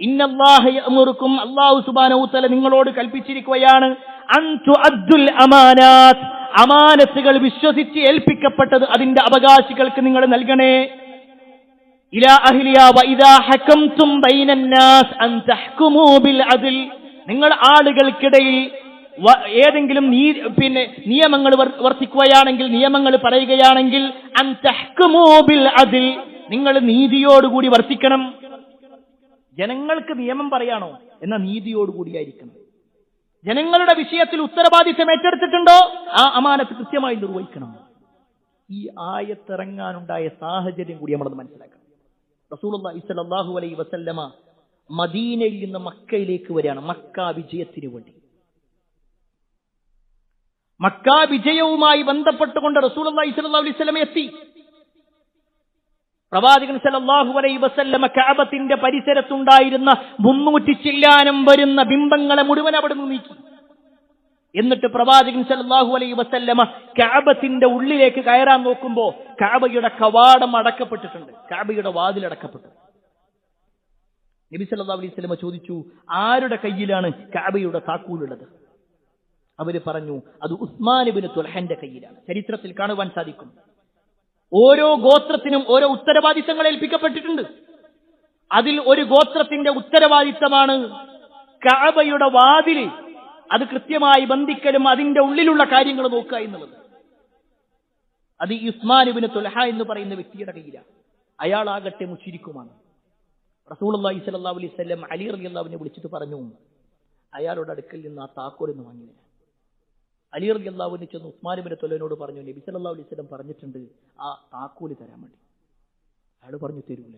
ഇന്നല്ലാഹ യഅ്മുറുക്കും, അല്ലാഹു സുബ്ഹാനഹു വ തആല നിങ്ങളോട് കൽപ്പിച്ചിരിക്കുകയാണ്, അൻ തുഅദ്ദുൽ അമാനാത്ത്, അമാനത്തുകൾ വിശ്വസിച്ച് ഏൽപ്പിക്കപ്പെട്ടത് അതിന്റെ അവകാശികൾക്ക് നിങ്ങൾ നൽകണേ. ഇലാ അഹ്ലിഹാ വഇദാ ഹകംതും ബൈനൻ നാസ് അൻ തഹ്കുമൂ ബിൽ അദ്ൽ. നിങ്ങൾ ആളുകൾക്കിടയിൽ ഏതെങ്കിലും നിയമങ്ങൾ വർത്തിക്കുകയാണെങ്കിൽ, നിയമങ്ങൾ പറയുകയാണെങ്കിൽ, അൻ തഹ്കുമൂ ബിൽ അദ്ൽ, നിങ്ങൾ നീതിയോടുകൂടി വർത്തിക്കണം. ജനങ്ങൾക്ക് നിയമം പറയാണോ എന്ന നീതിയോടുകൂടിയായിരിക്കണം. ജനങ്ങളുടെ വിഷയത്തിൽ ഉത്തരവാദിത്വം ഏറ്റെടുത്തിട്ടുണ്ടോ ആ അമാനത്ത് കൃത്യമായി നിർവഹിക്കണം. ഈ ആയത്തിറങ്ങാനുണ്ടായ സാഹചര്യം കൂടി നമ്മളത് മനസ്സിലാക്കണം. റസൂലുള്ളാഹി സ്വല്ലല്ലാഹു അലൈഹി വസല്ലമ മദീനയിൽ നിന്ന് മക്കയിലേക്ക് വരികയാണ്, മക്ക വിജയത്തിന് വേണ്ടി. മക്ക വിജയവുമായി ബന്ധപ്പെട്ടുകൊണ്ട് റസൂലുള്ളാഹി സ്വല്ലല്ലാഹു അലൈഹി വസല്ലമ എത്തി. പ്രവാചകൻ സല്ലല്ലാഹു അലൈഹി വസല്ലമ കഅബത്തിന്റെ പരിസരത്തുണ്ടായിരുന്ന 300 ചില്ലാനം വരുന്ന ബിംബങ്ങളെ മുഴുവൻ അവിടെ നിന്ന് നീക്കി. എന്നിട്ട് പ്രവാചകൻ സല്ലല്ലാഹു അലൈഹി വസല്ലമ കഅബത്തിന്റെ ഉള്ളിലേക്ക് കയറാൻ നോക്കുമ്പോൾ കഅബയുടെ കവാടം അടക്കപ്പെട്ടിട്ടുണ്ട്, കഅബയുടെ വാതിൽ അടക്കപ്പെട്ടു. നബി സല്ലല്ലാഹു അലൈഹി വസല്ലമ ചോദിച്ചു, ആരുടെ കയ്യിലാണ് കഅബയുടെ താക്കോലുള്ളത്? അവര് പറഞ്ഞു, അത് ഉസ്മാൻ ഇബ്നു തുൽഹന്റെ കയ്യിലാണ്. ചരിത്രത്തിൽ കാണുവാൻ സാധിക്കും, ഓരോ ഗോത്രത്തിനും ഓരോ ഉത്തരവാദിത്തങ്ങൾ ഏൽപ്പിക്കപ്പെട്ടിട്ടുണ്ട്. അതിൽ ഒരു ഗോത്രത്തിന്റെ ഉത്തരവാദിത്തമാണ് കഅബയുടെ വാതിൽ അത് കൃത്യമായി ബന്ധിക്കലും അതിന്റെ ഉള്ളിലുള്ള കാര്യങ്ങൾ നോക്കുക എന്നുള്ളത്. അത് ഉസ്മാൻ ഇബ്നു തുൽഹ എന്ന് പറയുന്ന വ്യക്തിയുടെ കയ്യിലാണ്. അയാളാകട്ടെ മുശ്രിക്കുമാണ്. റസൂലുള്ളാഹി സ്വല്ലല്ലാഹു അലൈഹി വസല്ലം അലി റളിയല്ലാഹു അൻഹു വിളിച്ചിട്ട് പറഞ്ഞു, അയാളുടെ അടുക്കൽ നിന്ന് ആ താക്കോലൊന്ന് വാങ്ങിയത്. അലി റളിയല്ലാഹു അൻഹു ചെന്ന് ഉസ്മാൻ ഇബ്നു തുൽഹയോട് പറഞ്ഞു, നബി സല്ലല്ലാഹു അലൈഹി വസല്ലം പറഞ്ഞിട്ടുണ്ട് ആ താക്കോല് തരാൻ വേണ്ടി. അയാൾ പറഞ്ഞു, തരൂല,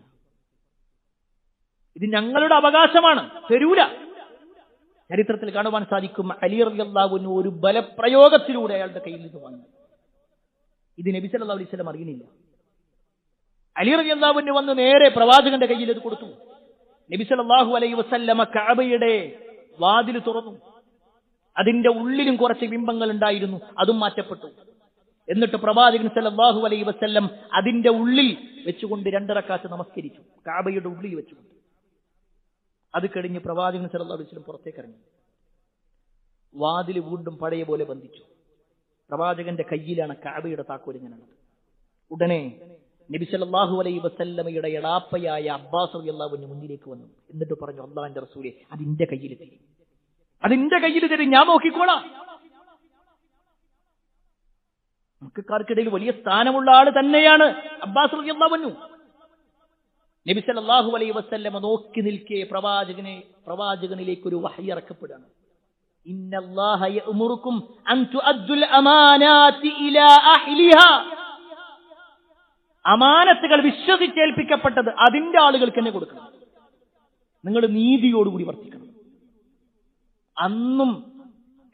ഇത് ഞങ്ങളുടെ അവകാശമാണ്, തരൂല. ചരിത്രത്തിൽ കാണുവാൻ സാധിക്കും, അലി റളിയല്ലാഹു അൻഹു ഒരു ബലപ്രയോഗത്തിലൂടെ അയാളുടെ കയ്യിൽ നിന്ന് വാങ്ങി. ഇത് നബി സല്ലല്ലാഹു അലൈഹി വസല്ലം അറിയുന്നില്ല. അലി റളിയല്ലാഹു അൻഹു വന്ന് നേരെ പ്രവാചകന്റെ കയ്യിൽ ഇത് കൊടുത്തു. നബി സല്ലല്ലാഹു അലൈഹി വസല്ലമ കഅബയുടെ വാതിൽ തുറന്നു. അതിന്റെ ഉള്ളിലും കുറച്ച് ബിംബങ്ങൾ ഉണ്ടായിരുന്നു, അതും മാറ്റപ്പെട്ടു. എന്നിട്ട് പ്രവാചകൻ സല്ലല്ലാഹു അലൈഹി വസല്ലം അതിന്റെ ഉള്ളിൽ വെച്ചുകൊണ്ട് 2 റക്അത്ത് നമസ്കരിച്ചു, കഅബയുടെ ഉള്ളിൽ വെച്ചുകൊണ്ട്. അത് കഴിഞ്ഞ് പ്രവാചകൻ സല്ലല്ലാഹു അലൈഹി വസല്ലം പുറത്തേക്ക് ഇറങ്ങി. വാതിൽ വീണ്ടും പഴയ പോലെ ബന്ധിച്ചു. പ്രവാചകന്റെ കയ്യിലാണ് കഅബയുടെ താക്കോൽ ഇങ്ങനെയുള്ളത്. ഉടനെ നബി സല്ലല്ലാഹു അലൈഹി വസല്ലമയുടെ എളാപ്പയായ അബ്ബാസ് റളിയല്ലാഹു അൻഹു മുന്നിലേക്ക് വന്നു. എന്നിട്ട് പറഞ്ഞു, അല്ലാഹുവിന്റെ റസൂലേ, അതിന്റെ കയ്യിൽ തരും, അതിന്റെ കയ്യിൽ തരും, ഞാൻ നോക്കിക്കോളാം. മക്കൾക്കാർക്കിടയിൽ വലിയ സ്ഥാനമുള്ള ആള് തന്നെയാണ് അബ്ബാസ് റളിയല്ലാഹു അൻഹു. നബി സല്ലല്ലാഹു അലൈഹി വസല്ലമ നോക്കി നിൽക്കെ പ്രവാചകനിലേക്ക് ഒരു വഹി ഇറക്കപ്പെടുകയാണ്. ഇന്നല്ലാഹ യഅ്മുറുക്കും അൻ തുഅദ്ദുൽ അമാനാതി ഇലാ അഹ്ലിഹാ. അമാനത്തുകൾ വിശ്വസിച്ചേൽപ്പിക്കപ്പെട്ടത് അതിന്റെ ആളുകൾക്ക് തന്നെ കൊടുക്കണം. നിങ്ങൾ നീതിയോടുകൂടി വർത്തിക്കണം. അന്നും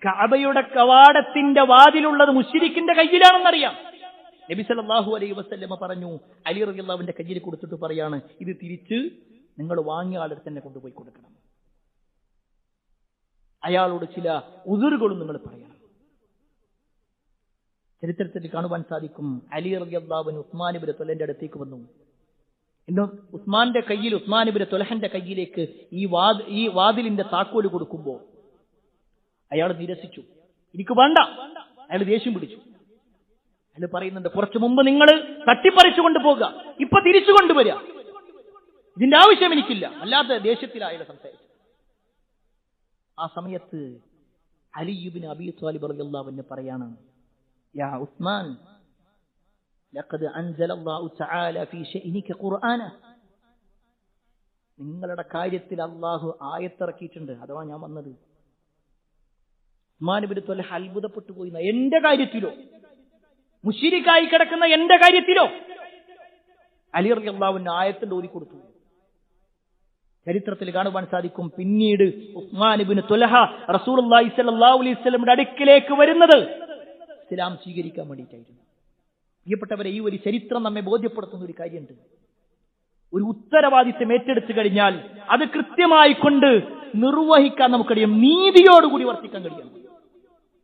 കഅബയുടെ കവാടത്തിന്റെ വാതിലുള്ളത് മുശ്രിക്കിന്റെ കയ്യിലാണെന്നറിയാം. നബി സല്ലല്ലാഹു അലൈഹി വസല്ലമ പറഞ്ഞു, അലി റളിയല്ലാഹുവിന്റെ കയ്യിൽ കൊടുത്തിട്ട് പറയാണ്, ഇത് തിരിച്ച് നിങ്ങൾ വാങ്ങിയ ആളുടെ തന്നെ കൊണ്ടുപോയി കൊടുക്കണം. അയാളോട് ചില ഉദുറുകളും നിങ്ങൾ പറയണം. ചരിത്രത്തിൽ കാണുവാൻ സാധിക്കും, അലി റളിയല്ലാഹു അൻഹു ഉസ്മാൻ ഇബ്നു ത്വലഹന്റെ അടുത്തേക്ക് വന്നു. ഇന്ന് ഉസ്മാന്റെ കയ്യിൽ, ഉസ്മാൻ ഇബ്നു ത്വലഹന്റെ കയ്യിലേക്ക് ഈ വാതിലിന്റെ താക്കോല് കൊടുക്കുമ്പോൾ അയാൾ നിരസിച്ചു. എനിക്ക് വേണ്ട. അയാൾ ദേഷ്യം പിടിച്ചു. അയാൾ പറയുന്നുണ്ട്, കുറച്ചു മുമ്പ് നിങ്ങൾ തട്ടിപ്പറിച്ചു കൊണ്ടുപോകുക, ഇപ്പൊ തിരിച്ചു കൊണ്ടുവരിക, ഇതിന്റെ ആവശ്യം എനിക്കില്ല. അല്ലാതെ ദേഷ്യത്തിലായാലും സംസാരിച്ചു. ആ സമയത്ത് അലി ഇബ്നു അബീ ത്വാലിബ് റളിയല്ലാഹു അൻഹു പറയാണ്, യാ ഉസ്മാൻ, ലഖദ് അൻസലല്ലാഹു തആല ഫീ ശഅനിക ഖുർആന. നിങ്ങളുടെ കാര്യത്തിൽ അല്ലാഹു ആയത്തിറക്കിയിട്ടുണ്ട്. അഥവാ ഞാൻ വന്നത് ഉസ്മാൻ ഇബ്നു ത്വൽഹ അത്ഭുതപ്പെട്ടു പോയി. എന്റെ കാര്യത്തിലോ, മുശ്രിക്കായി കിടക്കുന്ന എന്റെ കാര്യത്തിലോ? അലി റളിയല്ലാഹു അൻഹു ആയത്തിന്റെ ഓതി കൊടുത്തു. ചരിത്രത്തിൽ കാണുവാൻ സാധിക്കും, പിന്നീട് ഉസ്മാൻ ഇബ്നു ത്വൽഹ റസൂലുള്ളാഹി സ്വല്ലല്ലാഹു അലൈഹി വസല്ലമയുടെ അടുക്കിലേക്ക് വരുന്നത് ഇസ്ലാം സ്വീകരിക്കാൻ വേണ്ടിയിട്ടായിരുന്നു. പ്രിയപ്പെട്ടവരെ, ഈ ഒരു ചരിത്രം നമ്മെ ബോധ്യപ്പെടുത്തുന്ന ഒരു കാര്യമുണ്ട്. ഒരു ഉത്തരവാദിത്വം ഏറ്റെടുത്തു കഴിഞ്ഞാൽ അത് കൃത്യമായി കൊണ്ട് നിർവഹിക്കാൻ നമുക്കറിയാം. നീതിയോടുകൂടി വർത്തിക്കാൻ കഴിയണം.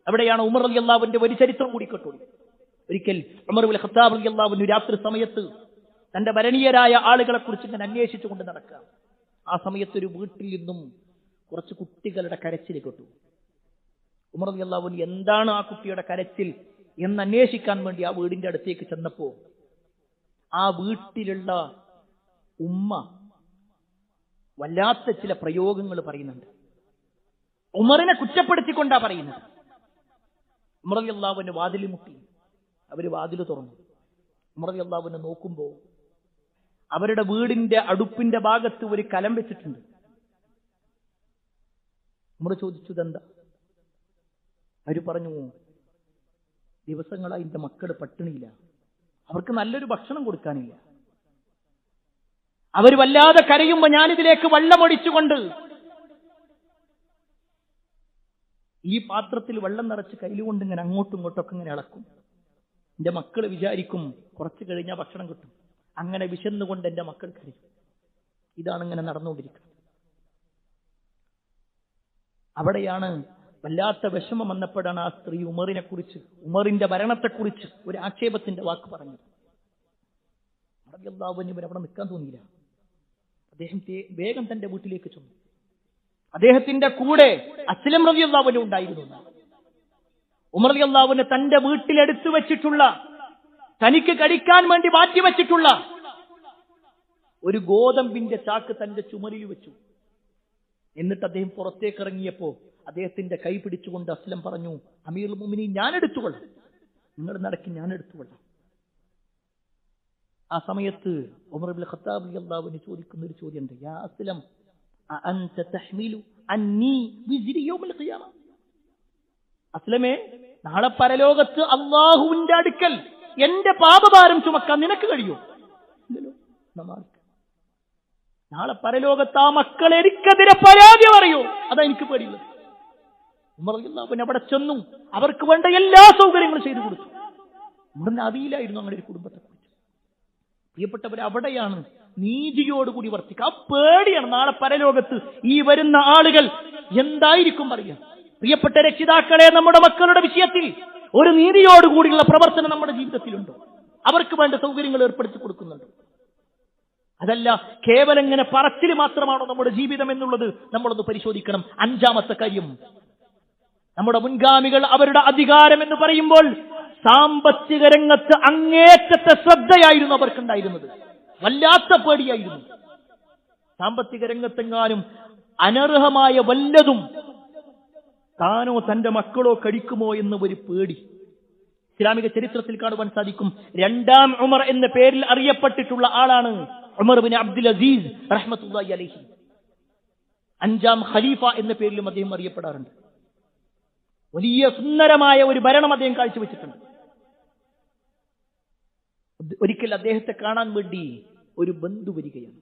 അവിടെയാണ് ഉമർ റളിയല്ലാഹു അൻഹുവിന്റെ ഒരു ചരിത്രം കൂടി കേട്ടോളൂ. ഒരിക്കൽ ഉമർ ഇബ്നുൽ ഖത്താബ് റളിയല്ലാഹു അൻഹു രാത്രി സമയത്ത് തന്റെ ഭരണീയരായ ആളുകളെ കുറിച്ച് ഇങ്ങനെ അന്വേഷിച്ചുകൊണ്ട് നടക്കുക. ആ സമയത്ത് ഒരു വീട്ടിൽ നിന്നും കുറച്ച് കുട്ടികളുടെ കരച്ചിൽ കേട്ടു. ഉമർ റളിയല്ലാഹു അൻഹു എന്താണ് ആ കുട്ടിയുടെ കരച്ചിൽ എന്ന് അന്വേഷിക്കാൻ വേണ്ടി ആ വീടിന്റെ അടുത്തേക്ക് ചെന്നപ്പോ ആ വീട്ടിലുള്ള ഉമ്മ വല്ലാത്ത ചില പ്രയോഗങ്ങൾ പറയുന്നുണ്ട്. ഉമറിനെ കുറ്റപ്പെടുത്തിക്കൊണ്ടാ പറയുന്നത്. ഉമർ റളിയല്ലാഹു അൻഹു വാതിൽ മുട്ടി. അവര് വാതിൽ തുറന്നു. ഉമർ റളിയല്ലാഹു അൻഹു നോക്കുമ്പോ അവരുടെ വീടിന്റെ അടുപ്പിന്റെ ഭാഗത്ത് ഒരു കലം വെച്ചിട്ടുണ്ട്. ഉമർ ചോദിച്ചു, ഇതെന്താ? അവര് പറഞ്ഞു, ദിവസങ്ങളായി എന്റെ മക്കൾ പട്ടിണിയില്ല, അവർക്ക് നല്ലൊരു ഭക്ഷണം കൊടുക്കാനില്ല, അവർ വല്ലാതെ കരയുമ്പോ ഞാനിതിലേക്ക് വെള്ളമൊഴിച്ചുകൊണ്ട് ഈ പാത്രത്തിൽ വെള്ളം നിറച്ച് കയ്യിലുകൊണ്ട് ഇങ്ങനെ അങ്ങോട്ടും ഇങ്ങോട്ടൊക്കെ ഇങ്ങനെ ഇളക്കും. എന്റെ മക്കൾ വിചാരിക്കും കുറച്ച് കഴിഞ്ഞാൽ ഭക്ഷണം കിട്ടും. അങ്ങനെ വിശന്നുകൊണ്ട് എന്റെ മക്കൾ കരയും. ഇതാണ് ഇങ്ങനെ നടന്നുകൊണ്ടിരിക്കുന്നത്. അവിടെയാണ് വല്ലാത്ത വിഷമം വന്നപ്പോഴാണ് ആ സ്ത്രീ ഉമറിനെ കുറിച്ച്, ഉമറിന്റെ ഭരണത്തെക്കുറിച്ച് ഒരു ആക്ഷേപത്തിന്റെ വാക്ക് പറഞ്ഞത്. റളിയല്ലാഹു അൻഹു അവിടെ നിൽക്കാൻ തോന്നിയില്ല. അദ്ദേഹം വേഗം തന്റെ വീട്ടിലേക്ക് ചെന്നു. അദ്ദേഹത്തിന്റെ കൂടെ അസ്ലം റളിയല്ലാഹു അൻഹു ഉണ്ടായിരുന്നു. ഉമർ റളിയല്ലാഹു അൻഹു തന്റെ വീട്ടിലെടുത്തു വെച്ചിട്ടുള്ള, തനിക്ക് കഴിക്കാൻ വേണ്ടി മാറ്റിവെച്ചിട്ടുള്ള ഒരു ഗോതമ്പിന്റെ ചാക്ക് തന്റെ ചുമലിൽ വെച്ചു. എന്നിട്ട് അദ്ദേഹം പുറത്തേക്ക് ഇറങ്ങിയപ്പോ അദ്ദേഹത്തിന്റെ കൈ പിടിച്ചുകൊണ്ട് അസ്ലം പറഞ്ഞു, അമീറുൽ മുഅ്മിനീൻ, ഞാൻ എടുത്തുകൊള്ളാം, നിങ്ങൾ നടക്കി, ഞാൻ എടുത്തുകൊള്ളാം. ആ സമയത്ത് ഉമർ ഇബ്നുൽ ഖത്താബ് റളിയല്ലാഹു അൻഹു ചോദിക്കുന്ന ഒരു ചോദ്യമുണ്ട്, യാ അസ്ലം, അഅൻത തഹ്മിലു അന്നി വിസ്രി യൗമൽ ഖിയാമ? അസ്ലമേ, നാളെ പരലോകത്ത് അല്ലാഹുവിന്റെ അടുക്കൽ എന്റെ പാപഭാരം ചുമക്കാൻ നിനക്ക് കഴിയോ? ഇല്ലല്ലോ. നാളെ പരലോകത്ത് ആ മക്കൾ എനിക്കെതിരെ പരാതി പറയൂ, അതാ എനിക്ക് പേടിയുള്ളത്. ഉമർ റളിയല്ലാഹു അൻഹു അവിടെ ചെന്നു. അവർക്ക് വേണ്ട എല്ലാ സൗകര്യങ്ങളും ചെയ്തു കൊടുത്തു. ഉമറിന് അറിയില്ലായിരുന്നു അങ്ങനെ ഒരു കുടുംബത്തെ കുറിച്ച്. പ്രിയപ്പെട്ടവർ, അവിടെയാണ് നീതിയോടുകൂടി വർത്തിക്കുക. ആ പേടിയാണ്. നാളെ പരലോകത്ത് ഈ വരുന്ന ആളുകൾ എന്തായിരിക്കും പറയുക. പ്രിയപ്പെട്ട രക്ഷിതാക്കളെ, നമ്മുടെ മക്കളുടെ വിഷയത്തിൽ ഒരു നീതിയോടുകൂടിയുള്ള പ്രവർത്തനം നമ്മുടെ ജീവിതത്തിലുണ്ടോ? അവർക്ക് വേണ്ട സൗകര്യങ്ങൾ ഏർപ്പെടുത്തി കൊടുക്കുന്നുണ്ടോ? അതല്ല കേവലം ഇങ്ങനെ പറച്ചിൽ മാത്രമാണോ നമ്മുടെ ജീവിതം എന്നുള്ളത് നമ്മളൊന്ന് പരിശോധിക്കണം. അഞ്ചാമത്തെ കാര്യം, നമ്മുടെ മുൻഗാമികൾ അവരുടെ അധികാരം എന്ന് പറയുമ്പോൾ സാമ്പത്തിക രംഗത്ത് അങ്ങേറ്റത്തെ ശ്രദ്ധയായിരുന്നു അവർക്കുണ്ടായിരുന്നത്. വല്ലാത്ത പേടിയായിരുന്നു. സാമ്പത്തിക രംഗത്തെങ്ങാനും അനർഹമായ വല്ലതും താനോ തന്റെ മക്കളോ കഴിക്കുമോ എന്ന ഒരു പേടി. ഇസ്ലാമിക ചരിത്രത്തിൽ കാണുവാൻ സാധിക്കും. രണ്ടാം ഉമർ എന്ന പേരിൽ അറിയപ്പെട്ടിട്ടുള്ള ആളാണ് ഉമർ ബിൻ അബ്ദുൽ അസീസ് റഹ്മത്തുള്ളാഹി അലൈഹി. അഞ്ചാം ഖലീഫ എന്ന പേരിലും അദ്ദേഹം അറിയപ്പെടാറുണ്ട്. വലിയ സുന്ദരമായ ഒരു ഭരണം അദ്ദേഹം കാഴ്ചവെച്ചിട്ടുണ്ട്. ഒരിക്കൽ അദ്ദേഹത്തെ കാണാൻ വേണ്ടി ഒരു ബന്ധു വരികയാണ്.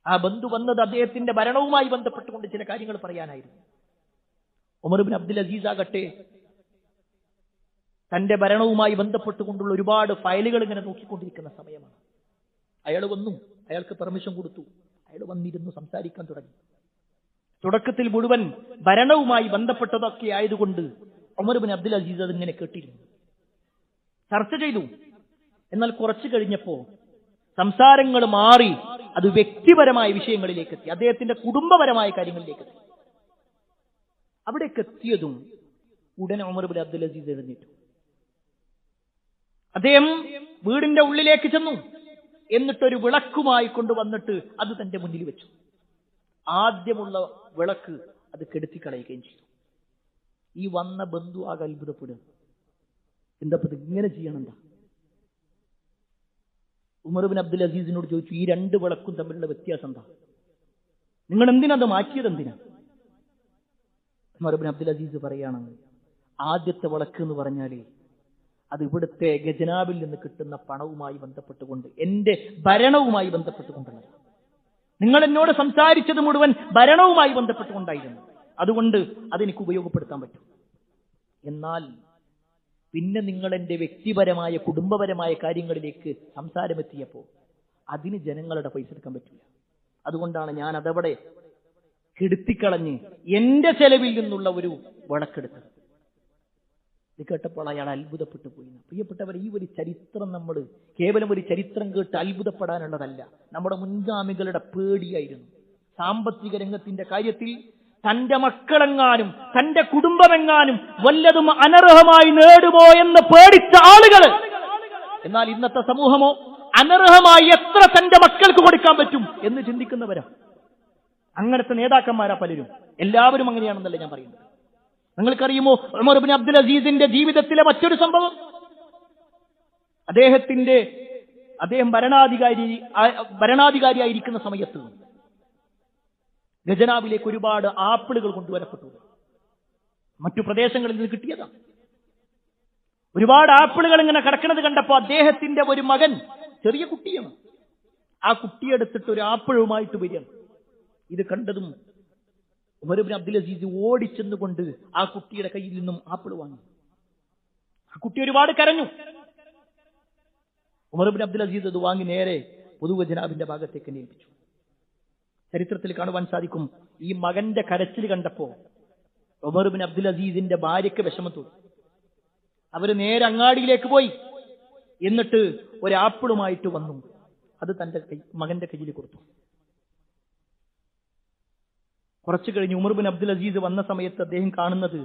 ആ ബന്ധു വന്നത് അദ്ദേഹത്തിന്റെ ഭരണവുമായി ബന്ധപ്പെട്ടുകൊണ്ട് ചില കാര്യങ്ങൾ പറയാനായിരുന്നു. ഉമർ ബിൻ അബ്ദുൽ അസീസ് ആകട്ടെ തന്റെ ഭരണവുമായി ബന്ധപ്പെട്ടുകൊണ്ടുള്ള ഒരുപാട് ഫയലുകൾ ഇങ്ങനെ നോക്കിക്കൊണ്ടിരിക്കുന്ന സമയമാണ്. അയാൾ വന്നു, അയാൾക്ക് പെർമിഷൻ കൊടുത്തു. അയാൾ വന്നിരുന്നു, സംസാരിക്കാൻ തുടങ്ങി. തുടക്കത്തിൽ മുഴുവൻ ഭരണവുമായി ബന്ധപ്പെട്ടതൊക്കെ ആയതുകൊണ്ട് ഉമർ ബിൻ അബ്ദുൽ അസീസ് അതിങ്ങനെ കേട്ടിരുന്നു, ചർച്ച ചെയ്തു. എന്നാൽ കുറച്ചു കഴിഞ്ഞപ്പോ സംസാരങ്ങൾ മാറി അത് വ്യക്തിപരമായ വിഷയങ്ങളിലേക്ക് എത്തി, അദ്ദേഹത്തിന്റെ കുടുംബപരമായ കാര്യങ്ങളിലേക്ക് എത്തി. അവിടേക്ക് എത്തിയതും ഉടനെ ഉമർ ബിൻ അബ്ദുൽ അസീസ് എഴുന്നേറ്റു. അദ്ദേഹം വീടിന്റെ ഉള്ളിലേക്ക് ചെന്നു. എന്നിട്ടൊരു വിളക്കുമായി കൊണ്ടുവന്നിട്ട് അത് തന്റെ മുന്നിൽ വെച്ചു. ആദ്യമുള്ള വിളക്ക് അത് കെടുത്തിക്കളയുകയും ചെയ്തു. ഈ വന്ന ബന്ധു ആകെ അത്ഭുതപ്പെടുക, എന്താ ഇങ്ങനെ ചെയ്യണം? എന്താ? ഉമർ ബിൻ അബ്ദുൽ അസീസിനോട് ചോദിച്ചു, ഈ രണ്ട് വിളക്കും തമ്മിലുള്ള വ്യത്യാസം എന്താ? നിങ്ങൾ എന്തിനത് മാറ്റിയത്? എന്തിനാ? ഉമർ ബിൻ അബ്ദുൽ അസീസ് പറയാണ്, ആദ്യത്തെ വിളക്ക് എന്ന് പറഞ്ഞാല് അത് ഇവിടുത്തെ ഖജനാവിൽ നിന്ന് കിട്ടുന്ന പണവുമായി ബന്ധപ്പെട്ടുകൊണ്ട്, എന്റെ ഭരണവുമായി ബന്ധപ്പെട്ടുകൊണ്ടുള്ളത്. നിങ്ങൾ എന്നോട് സംസാരിച്ചത് മുഴുവൻ ഭരണവുമായി ബന്ധപ്പെട്ടുകൊണ്ടായിരുന്നു. അതുകൊണ്ട് അതെനിക്ക് ഉപയോഗപ്പെടുത്താൻ പറ്റും. എന്നാൽ പിന്നെ നിങ്ങൾ എന്റെ വ്യക്തിപരമായ കുടുംബപരമായ കാര്യങ്ങളിലേക്ക് സംസാരമെത്തിയപ്പോ അതിന് ജനങ്ങളുടെ പൈസ എടുക്കാൻ പറ്റില്ല. അതുകൊണ്ടാണ് ഞാൻ അതവിടെ കെടുത്തിക്കളഞ്ഞ് എന്റെ ചെലവിൽ നിന്നുള്ള ഒരു വിളക്കെടുത്തത്. ഇത് കേട്ടപ്പോൾ അയാൾ അത്ഭുതപ്പെട്ടു പോയി. പ്രിയപ്പെട്ടവർ, ഈ ഒരു ചരിത്രം നമ്മൾ കേവലം ഒരു ചരിത്രം കേട്ട് അത്ഭുതപ്പെടാനുള്ളതല്ല, നമ്മുടെ മുൻഗാമികളുടെ പേടിയായിരുന്നു. സാമ്പത്തിക രംഗത്തിന്റെ കാര്യത്തിൽ തന്റെ മക്കളെങ്ങാനും തന്റെ കുടുംബമെങ്ങാനും വല്ലതും അനർഹമായി നേടുമോ എന്ന് പേടിച്ച ആളുകൾ. എന്നാൽ ഇന്നത്തെ സമൂഹമോ അനർഹമായി എത്ര തന്റെ മക്കൾക്ക് കൊടുക്കാൻ പറ്റും എന്ന് ചിന്തിക്കുന്നവരാ. അങ്ങനത്തെ നേതാക്കന്മാരാ പലരും. എല്ലാവരും അങ്ങനെയാണെന്നല്ല ഞാൻ പറയുന്നത്. നിങ്ങൾക്കറിയുമോ ഉമർ ബിൻ അബ്ദുൽ അസീസിന്റെ ജീവിതത്തിലെ മറ്റൊരു സംഭവം? അദ്ദേഹം ഭരണാധികാരിയായിരിക്കുന്ന സമയത്ത് ഖജനാവിലേക്ക് ഒരുപാട് ആപ്പിളുകൾ കൊണ്ടുവരപ്പെട്ടു. മറ്റു പ്രദേശങ്ങളിൽ നിന്ന് കിട്ടിയതാണ്. ഒരുപാട് ആപ്പിളുകൾ ഇങ്ങനെ കിടക്കുന്നത് കണ്ടപ്പോ അദ്ദേഹത്തിന്റെ ഒരു മകൻ, ചെറിയ കുട്ടിയാണ്, ആ കുട്ടിയെടുത്തിട്ട് ഒരു ആപ്പിളുമായിട്ട് വരികയാണ്. ഇത് കണ്ടതും ഉമർ ബിൻ അബ്ദുൽ അസീസ് ഓടിച്ചെന്നുകൊണ്ട് ആ കുട്ടിയുടെ കയ്യിൽ നിന്നും ആപ്പിൾ വാങ്ങി. ആ കുട്ടി ഒരുപാട് കരഞ്ഞു. ഉമർ ബിൻ അബ്ദുൽ അസീസ് അത് വാങ്ങി നേരെ പൊതുഖജനാവിന്റെ ഭാഗത്തേക്ക് ഏൽപ്പിച്ചു. ചരിത്രത്തിൽ കാണുവാൻ സാധിക്കും, ഈ മകന്റെ കരച്ചിൽ കണ്ടപ്പോ ഉമർ ബിൻ അബ്ദുൽ അസീസിന്റെ ഭാര്യയ്ക്ക് വിഷമം തോന്നി. അവര് നേരെ അങ്ങാടിയിലേക്ക് പോയി. എന്നിട്ട് ഒരു ആപ്പിളുമായിട്ട് വന്നു. അത് തന്റെ മകന്റെ കയ്യിൽ കൊടുത്തു. കുറച്ചു കഴിഞ്ഞ് ഉമർ ബിൻ അബ്ദുൽ അസീസ് വന്ന സമയത്ത് അദ്ദേഹം കാണുന്നത്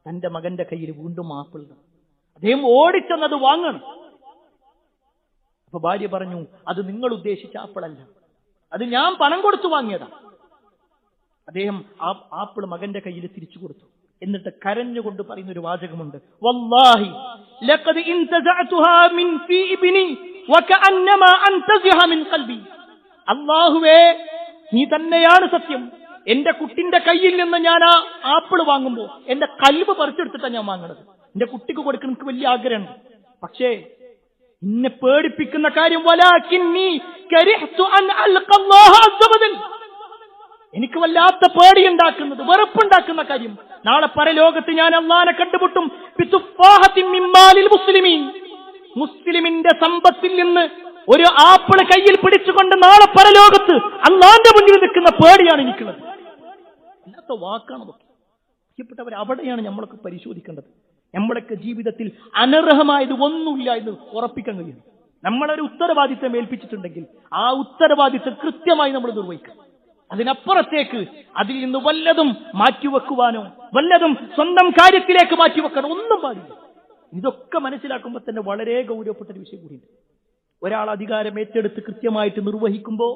തന്റെ മകന്റെ കയ്യിൽ വീണ്ടും ആപ്പിൾ. അദ്ദേഹം ഓടിച്ചെന്നത് വാങ്ങണം. അപ്പൊ ഭാര്യ പറഞ്ഞു, അത് നിങ്ങൾ ഉദ്ദേശിച്ച ആപ്പിളല്ല, അത് ഞാൻ പണം കൊടുത്തു വാങ്ങിയതാ. അദ്ദേഹം ആ ആപ്പിൾ മകന്റെ കയ്യിൽ തിരിച്ചു കൊടുത്തു. എന്നിട്ട് കരഞ്ഞുകൊണ്ട് പറയുന്ന ഒരു വാചകമുണ്ട്, വല്ലാഹി ലഖദ് ഇൻതസഅതുഹാ മിൻ ഫീ ഇബ്നി വകഅന്നമാ അൻതസിഹ മിൻ ഖൽബി. അല്ലാഹുവേ, നീ തന്നെയാണ് സത്യം. എന്റെ കുട്ടിന്റെ കയ്യിൽ നിന്ന് ഞാൻ ആ ആപ്പിൾ വാങ്ങുമ്പോ എന്റെ കൽബ് പറിച്ചെടുത്തിട്ടാണ് ഞാൻ വാങ്ങണത്. എന്റെ കുട്ടിക്ക് കൊടുക്കാൻ എനിക്ക് വലിയ ആഗ്രഹമുണ്ട്. പക്ഷേ എന്നെ പേടിപ്പിക്കുന്ന കാര്യം, എനിക്ക് വല്ലാത്ത പേടിയുണ്ടാക്കുന്നത്, വെറുപ്പുണ്ടാക്കുന്ന കാര്യം, നാളെ പരലോകത്ത് ഞാൻ അല്ലാഹനെ കണ്ടുമുട്ടും. മുസ്ലിമിന്റെ സമ്പത്തിൽ നിന്ന് ഒരു ആപ്പിൾ കയ്യിൽ പിടിച്ചുകൊണ്ട് നാളെ പരലോകത്ത് അല്ലാഹന്റെ മുന്നിൽ നിൽക്കുന്ന പേടിയാണ് എനിക്കുള്ളത്. അല്ലാത്ത വാക്കാണ് നോക്കി. പ്രിയപ്പെട്ടവർ, അവിടെയാണ് നമ്മളൊക്കെ പരിശോധിക്കേണ്ടത്. നമ്മളൊക്കെ ജീവിതത്തിൽ അനർഹമായത് ഒന്നുമില്ല എന്ന് ഉറപ്പിക്കാൻ കഴിയും. നമ്മളൊരു ഉത്തരവാദിത്തം ഏൽപ്പിച്ചിട്ടുണ്ടെങ്കിൽ ആ ഉത്തരവാദിത്തം കൃത്യമായി നമ്മൾ നിർവഹിക്കണം. അതിനപ്പുറത്തേക്ക് അതിൽ നിന്ന് വല്ലതും മാറ്റിവെക്കുവാനോ വല്ലതും സ്വന്തം കാര്യത്തിലേക്ക് മാറ്റിവെക്കാനോ ഒന്നും പാടില്ല. ഇതൊക്കെ മനസ്സിലാക്കുമ്പോൾ തന്നെ വളരെ ഗൗരവപ്പെട്ട ഒരു വിഷയം കൂടിയുണ്ട്. ഒരാൾ അധികാരം ഏറ്റെടുത്ത് കൃത്യമായിട്ട് നിർവഹിക്കുമ്പോൾ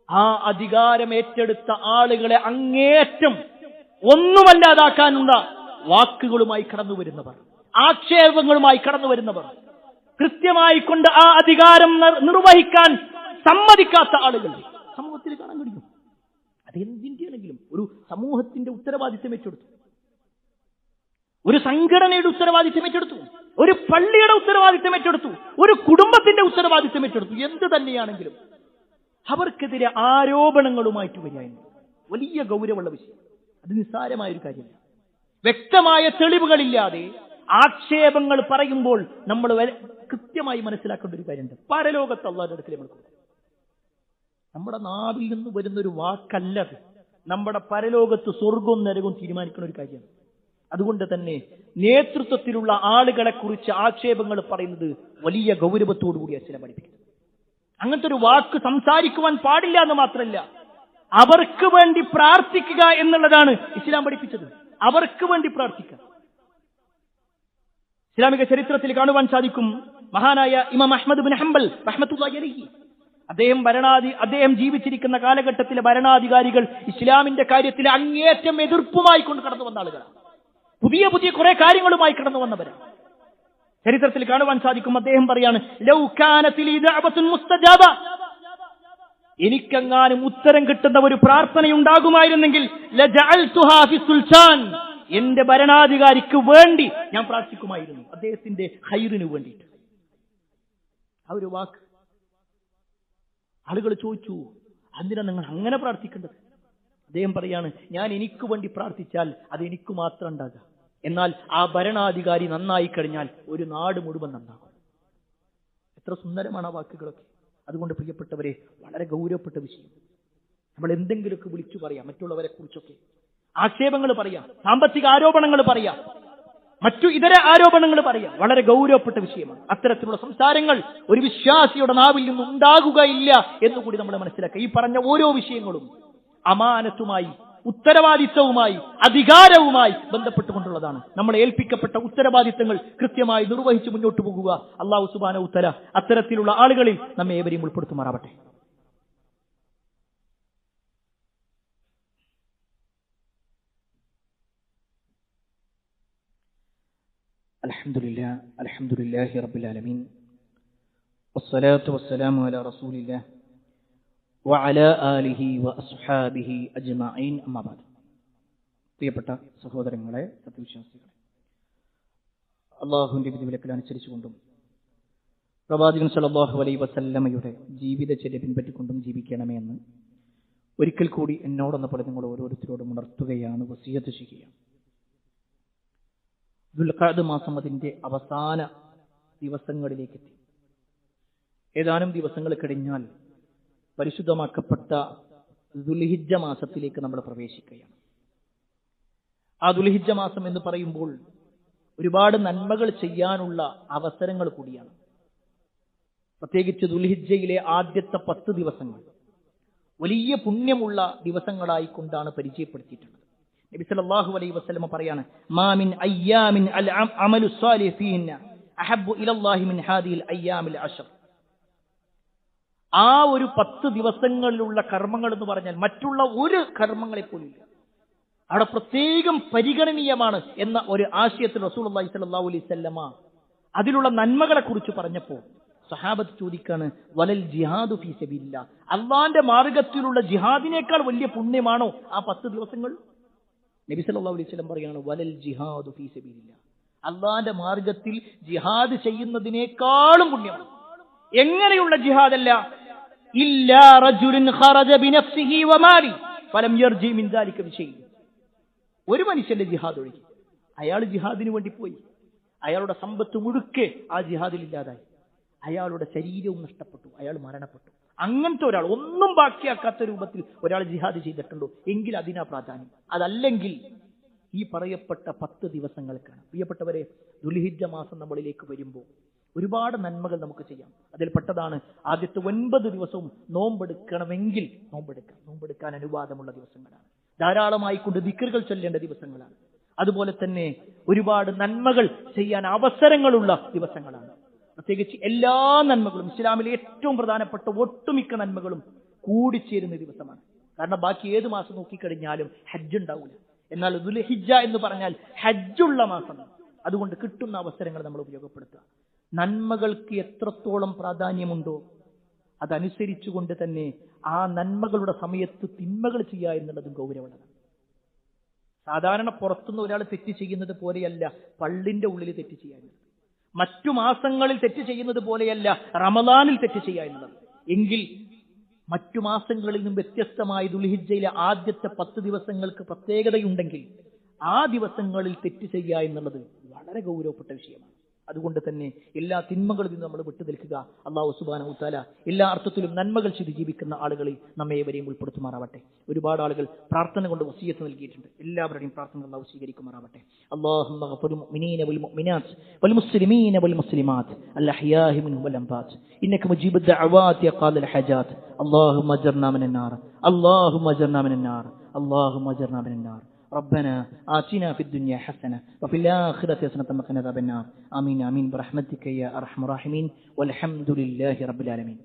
ആ അധികാരം ഏറ്റെടുത്ത ആളുകളെ അങ്ങേയറ്റം ഒന്നുമല്ലാതാക്കാനുള്ള വാക്കുകളുമായി കടന്നു വരുന്നവർ, ആക്ഷേപങ്ങളുമായി കടന്നു വരുന്നവർ, കൃത്യമായി കൊണ്ട് ആ അധികാരം നിർവഹിക്കാൻ സമ്മതിക്കാത്ത ആളുകൾ സമൂഹത്തിൽ കാണാൻ കഴിയും. അതെന്തിന്റെയാണെങ്കിലും ഒരു സമൂഹത്തിന്റെ ഉത്തരവാദിത്വം ഏറ്റെടുത്തു, ഒരു സംഘടനയുടെ ഉത്തരവാദിത്വം ഏറ്റെടുത്തു, ഒരു പള്ളിയുടെ ഉത്തരവാദിത്വം ഏറ്റെടുത്തു, ഒരു കുടുംബത്തിന്റെ ഉത്തരവാദിത്വം ഏറ്റെടുത്തു. എന്ത് തന്നെയാണെങ്കിലും അവർക്കെതിരെ ആരോപണങ്ങളുമായിട്ട് വരികയാണ് വലിയ ഗൗരവമുള്ള വിഷയം. അത് നിസ്സാരമായൊരു കാര്യമല്ല. വ്യക്തമായ തെളിവുകളില്ലാതെ ആക്ഷേപങ്ങൾ പറയുമ്പോൾ നമ്മൾ കൃത്യമായി മനസ്സിലാക്കേണ്ട ഒരു കാര്യമുണ്ട്. പരലോകത്ത് അല്ലാഹുവിന്റെ അടുക്കൽ നമ്മൾ നമ്മുടെ നാവിൽ നിന്ന് വരുന്നൊരു വാക്കല്ലത് നമ്മുടെ പരലോകത്ത് സ്വർഗവും നരകവും തീരുമാനിക്കുന്ന ഒരു കാര്യമാണ്. അതുകൊണ്ട് തന്നെ നേതൃത്വത്തിലുള്ള ആളുകളെ കുറിച്ച് ആക്ഷേപങ്ങൾ പറയുന്നത് വലിയ ഗൗരവത്തോടുകൂടിയാണ് ഇസ്ലാം പഠിപ്പിക്കുന്നത്. അങ്ങനത്തെ ഒരു വാക്ക് സംസാരിക്കുവാൻ പാടില്ല എന്ന് മാത്രമല്ല, അവർക്ക് വേണ്ടി പ്രാർത്ഥിക്കുക എന്നുള്ളതാണ് ഇസ്ലാം പഠിപ്പിച്ചത്. അവർക്ക് വേണ്ടി പ്രാർത്ഥിക്കുക. ഇസ്ലാമിക ചരിത്രത്തിൽ കാണുവാൻ സാധിക്കും, മഹാനായ ഇമാം അഹ്മദ് ബിൻ ഹംബൽ റഹ്മത്തുള്ളാഹി അലൈഹി, അദ്ദേഹം ജീവിച്ചിരിക്കുന്ന കാലഘട്ടത്തിലെ ഭരണാധികാരികൾ ഇസ്ലാമിന്റെ കാര്യത്തിൽ അങ്ങേയറ്റം എതിർപ്പുമായി കൊണ്ട് കടന്നു വന്ന ആളുകളാണ്. പുതിയ പുതിയ കുറെ കാര്യങ്ങളുമായി കടന്നു വന്നവരാണ്. ചരിത്രത്തിൽ കാണുവാൻ സാധിക്കും, അദ്ദേഹം പറയാണ്, ലൗ കാനത്തിൽ ദഅവത്തുൻ മുസ്തജാബ, എനിക്കെങ്ങാനും ഉത്തരം കിട്ടുന്ന ഒരു പ്രാർത്ഥനയുണ്ടാകുമായിരുന്നെങ്കിൽ ലജഅൽതുഹാ ഫി സുൽത്താൻ, എന്റെ ഭരണാധികാരിക്ക് വേണ്ടി ഞാൻ പ്രാർത്ഥിക്കുമായിരുന്നു, അദ്ദേഹത്തിന്റെ ഖൈറിന് വേണ്ടിയിട്ട്. ആ ഒരു വാക്ക് ആളുകൾ ചോദിച്ചു, എന്തിനാ നിങ്ങൾ അങ്ങനെ പ്രാർത്ഥിക്കേണ്ടത്? അദ്ദേഹം പറയാണ്, ഞാൻ എനിക്ക് വേണ്ടി പ്രാർത്ഥിച്ചാൽ അത് എനിക്ക് മാത്രം ഉണ്ടാകാം, എന്നാൽ ആ ഭരണാധികാരി നന്നായി കഴിഞ്ഞാൽ ഒരു നാട് മുഴുവൻ നന്നാകും. എത്ര സുന്ദരമാണ് ആ വാക്കുകളൊക്കെ. അതുകൊണ്ട് പ്രിയപ്പെട്ടവരെ, വളരെ ഗൗരവപ്പെട്ട വിഷയം. നമ്മൾ എന്തെങ്കിലുമൊക്കെ വിളിച്ചു പറയാം, മറ്റുള്ളവരെ കുറിച്ചൊക്കെ ആക്ഷേപങ്ങൾ പറയാം, സാമ്പത്തിക ആരോപണങ്ങൾ പറയാം, മറ്റു ഇതര ആരോപണങ്ങൾ പറയാം. വളരെ ഗൗരവപ്പെട്ട വിഷയമാണ്. അത്തരത്തിലുള്ള സംസാരങ്ങൾ ഒരു വിശ്വാസിയുടെ നാവിൽ നിന്നും ഉണ്ടാകുകയില്ല എന്നുകൂടി നമ്മൾ മനസ്സിലാക്കുക. ഈ പറഞ്ഞ ഓരോ വിഷയങ്ങളും അമാനത്തുമായി, ഉത്തരവാദിത്വവുമായി, അധികാരവുമായി ബന്ധപ്പെട്ടുകൊണ്ടുള്ളതാണ്. നമ്മൾ ഏൽപ്പിക്കപ്പെട്ട ഉത്തരവാദിത്തങ്ങൾ കൃത്യമായി നിർവഹിച്ച് മുന്നോട്ട് പോകുക. അല്ലാഹു സുബ്ഹാനഹു വ തആല അത്തരത്തിലുള്ള ആളുകളിൽ നമ്മെ ഏവരെയും ഉൾപ്പെടുത്തുമാറാവട്ടെ. അൽഹംദുലില്ലാഹി റബ്ബിൽ ആലമീൻ, വസ്സലാത്തു വസ്സലാമു അലാ റസൂലില്ലാഹ് വഅലാ ആലിഹി വഅസ്ഹാബിഹി അജ്മഈൻ. അമ്മാ ബഅദ്. പ്രിയപ്പെട്ട സഹോദരങ്ങളെ, സത്യവിശ്വാസികളെ, അല്ലാഹുവിന്റെ വിധിവിലക്കുകൾ അനുസരിച്ചുകൊണ്ടും പ്രവാചകൻ സല്ലല്ലാഹു അലൈഹി വസല്ലമയുടെ ജീവിതചര്യ പിൻപറ്റിക്കൊണ്ടും ജീവിക്കണമേ എന്ന് ഒരിക്കൽ കൂടി എന്നോടെന്ന പോലെ നിങ്ങൾ ഓരോരുത്തരോടും ഉണർത്തുകയാണ്, വസിയത്ത് ചെയ്യുകയാണ്. ദുൽഖഅദ് മാസം അതിന്റെ അവസാന ദിവസങ്ങളിലേക്ക് എത്തി. ഏതാനും ദിവസങ്ങൾ കഴിഞ്ഞാൽ പരിശുദ്ധമാക്കപ്പെട്ട ദുൽഹിജ്ജ മാസത്തിലേക്ക് നമ്മൾ പ്രവേശിക്കുകയാണ്. ആ ദുൽഹിജ്ജ മാസം എന്ന് പറയുമ്പോൾ ഒരുപാട് നന്മകൾ ചെയ്യാനുള്ള അവസരങ്ങൾ കൂടിയാണ്. പ്രത്യേകിച്ച് ദുൽഹിജ്ജയിലെ ആദ്യത്തെ 10 ദിവസങ്ങൾ വലിയ പുണ്യമുള്ള ദിവസങ്ങളായിക്കൊണ്ടാണ് പരിചയപ്പെടുത്തിയിട്ടുള്ളത്. നബി സല്ലല്ലാഹു അലൈഹി വസല്ലം പറയാണ്, മാ മിൻ അയ്യാമിൻ അൽ അമലു സ്വാലിഹ് ഫീഹിന്ന അഹബ്ബു ഇലല്ലാഹി മിൻ ഹാദിഹിൽ അയ്യാമിൽ അശ്ർ. ആ ഒരു 10 ദിവസങ്ങളിലുള്ള കർമ്മങ്ങൾ എന്ന് പറഞ്ഞാൽ മറ്റുള്ള ഒരു കർമ്മങ്ങളെ പോലില്ല, അവിടെ പ്രത്യേകം പരിഗണനീയമാണ് എന്ന ഒരു ആശയത്തിൽ റസൂലുള്ളാഹി സ്വല്ലല്ലാഹു അലൈഹി വസല്ലമ അതിലുള്ള നന്മകളെ കുറിച്ച് പറഞ്ഞപ്പോൾ സഹാബത്ത് ചോദിക്കാണ്, വലൽ ജിഹാദു ഫീ സബീലില്ലാഹ്, അല്ലാഹുവിന്റെ മാർഗത്തിലുള്ള ജിഹാദിനേക്കാൾ വലിയ പുണ്യമാണോ ആ 10 ദിവസങ്ങൾ? നബി സല്ലല്ലാഹു അലൈഹി വസല്ലം പറയാണ്, വലൽ ജിഹാദു ഫീ സബീലില്ലാഹ്, അല്ലാഹുവിന്റെ മാർഗത്തിൽ ജിഹാദ് ചെയ്യുന്നതിനേക്കാളും പുണ്യമാണ്. എങ്ങനെയുള്ള ജിഹാദല്ല? ഇല്ലാ റജുലുൻ ഖറജ ബിനഫ്സിഹി വമാലി ഫലം യർജി മിൻ ദാലിക ബിശൈഇ. ഒരു മനുഷ്യന്റെ ജിഹാദ് ഒഴികെ, അയാൾ ജിഹാദിന് വേണ്ടി പോയി, അയാളുടെ സമ്പത്ത് മുഴുക്കെ ആ ജിഹാദിൽ ഇല്ലാതായി, അയാളുടെ ശരീരവും നഷ്ടപ്പെട്ടു, അയാൾ മരണപ്പെട്ടു. അങ്ങനത്തെ ഒരാൾ, ഒന്നും ബാക്കിയാക്കാത്ത രൂപത്തിൽ ഒരാൾ ജിഹാദ് ചെയ്തിട്ടുണ്ടോ എങ്കിൽ അതിനാ പ്രാധാന്യം. അതല്ലെങ്കിൽ ഈ പറയപ്പെട്ട 10 ദിവസങ്ങൾക്കാണ്. പ്രിയപ്പെട്ടവരെ, ദുൽഹിജ്ജ മാസം നമ്മളിലേക്ക് വരുമ്പോൾ ഒരുപാട് നന്മകൾ നമുക്ക് ചെയ്യാം. അതിൽപ്പെട്ടതാണ് ആദ്യത്തെ 9 ദിവസവും നോമ്പെടുക്കണമെങ്കിൽ നോമ്പെടുക്കാൻ അനുവാദമുള്ള ദിവസങ്ങളാണ്. ധാരാളമായി കൊണ്ട് ദിക്റുകൾ ചൊല്ലേണ്ട ദിവസങ്ങളാണ്. അതുപോലെ തന്നെ ഒരുപാട് നന്മകൾ ചെയ്യാൻ അവസരങ്ങളുള്ള ദിവസങ്ങളാണ്. പ്രത്യേകിച്ച് എല്ലാ നന്മകളും, ഇസ്ലാമിലെ ഏറ്റവും പ്രധാനപ്പെട്ട ഒട്ടുമിക്ക നന്മകളും കൂടിച്ചേരുന്ന ദിവസമാണ്. കാരണം ബാക്കി ഏത് മാസം നോക്കിക്കഴിഞ്ഞാലും ഹജ്ജ് ഉണ്ടാവില്ല. എന്നാൽ ദുൽഹിജ്ജ എന്ന് പറഞ്ഞാൽ ഹജ്ജുള്ള മാസം. അതുകൊണ്ട് കിട്ടുന്ന അവസരങ്ങൾ നമ്മൾ ഉപയോഗപ്പെടുത്തുക. നന്മകൾക്ക് എത്രത്തോളം പ്രാധാന്യമുണ്ടോ അതനുസരിച്ചുകൊണ്ട് തന്നെ ആ നന്മകളുടെ സമയത്ത് തിന്മകൾ ചെയ്യുക എന്നുള്ളതും ഗൗരവമാണ്. സാധാരണ പുറത്തുനിന്ന് ഒരാൾ തെറ്റ് ചെയ്യുന്നത് പോലെയല്ല പള്ളിന്റെ ഉള്ളിൽ തെറ്റ് ചെയ്യാൻ, മറ്റു മാസങ്ങളിൽ തെറ്റ് ചെയ്യുന്നത് പോലെയല്ല റമദാനിൽ തെറ്റ് ചെയ്യുക എന്നുള്ളത്. എങ്കിൽ മറ്റു മാസങ്ങളിൽ നിന്നും വ്യത്യസ്തമായി ദുൽഹിജ്ജയിലെ ആദ്യത്തെ 10 ദിവസങ്ങൾക്ക് പ്രത്യേകതയുണ്ടെങ്കിൽ ആ ദിവസങ്ങളിൽ തെറ്റ് ചെയ്യുക എന്നുള്ളത് വളരെ ഗൗരവപ്പെട്ട വിഷയമാണ്. അതുകൊണ്ട് തന്നെ എല്ലാ തിന്മകളിൽ നിന്ന് നമ്മൾ വിട്ടു നിൽക്കുക. അല്ലാഹു സുബ്ഹാനഹു വ തആല എല്ലാ അർത്ഥത്തിലും നന്മകൾ ചെയ്ത് ജീവിക്കുന്ന ആളുകളിൽ നമ്മെ ഏവരെയും ഉൾപ്പെടുത്തുമാറാവട്ടെ. ഒരുപാട് ആളുകൾ പ്രാർത്ഥന കൊണ്ട് വസിയത്ത് നൽകിയിട്ടുണ്ട്. എല്ലാവരുടെയും പ്രാർത്ഥന അല്ലാഹു സ്വീകരിക്കുമാറാവട്ടെ. അല്ലാഹുമ്മ ഗഫിർ മുഅ്മിനീന വൽ മുഅ്മിനാത്ത് വൽ മുസ്ലിമീന വൽ മുസ്ലിമാത്ത് അൽ അഹ്യാഇ മിൻഹും വൽ അംവാത്ത് ഇന്നക മുജീബുദ് ദഅവാതി യാ ഖാദിൽ ഹജാത്ത് اللهم اجرنا من النار اللهم اجرنا من النار اللهم اجرنا من النار ربنا آتنا في الدنيا حسنة وفي الآخرة حسنة وقنا عذاب النار آمين آمين برحمتك يا أرحم الراحمين والحمد لله رب العالمين.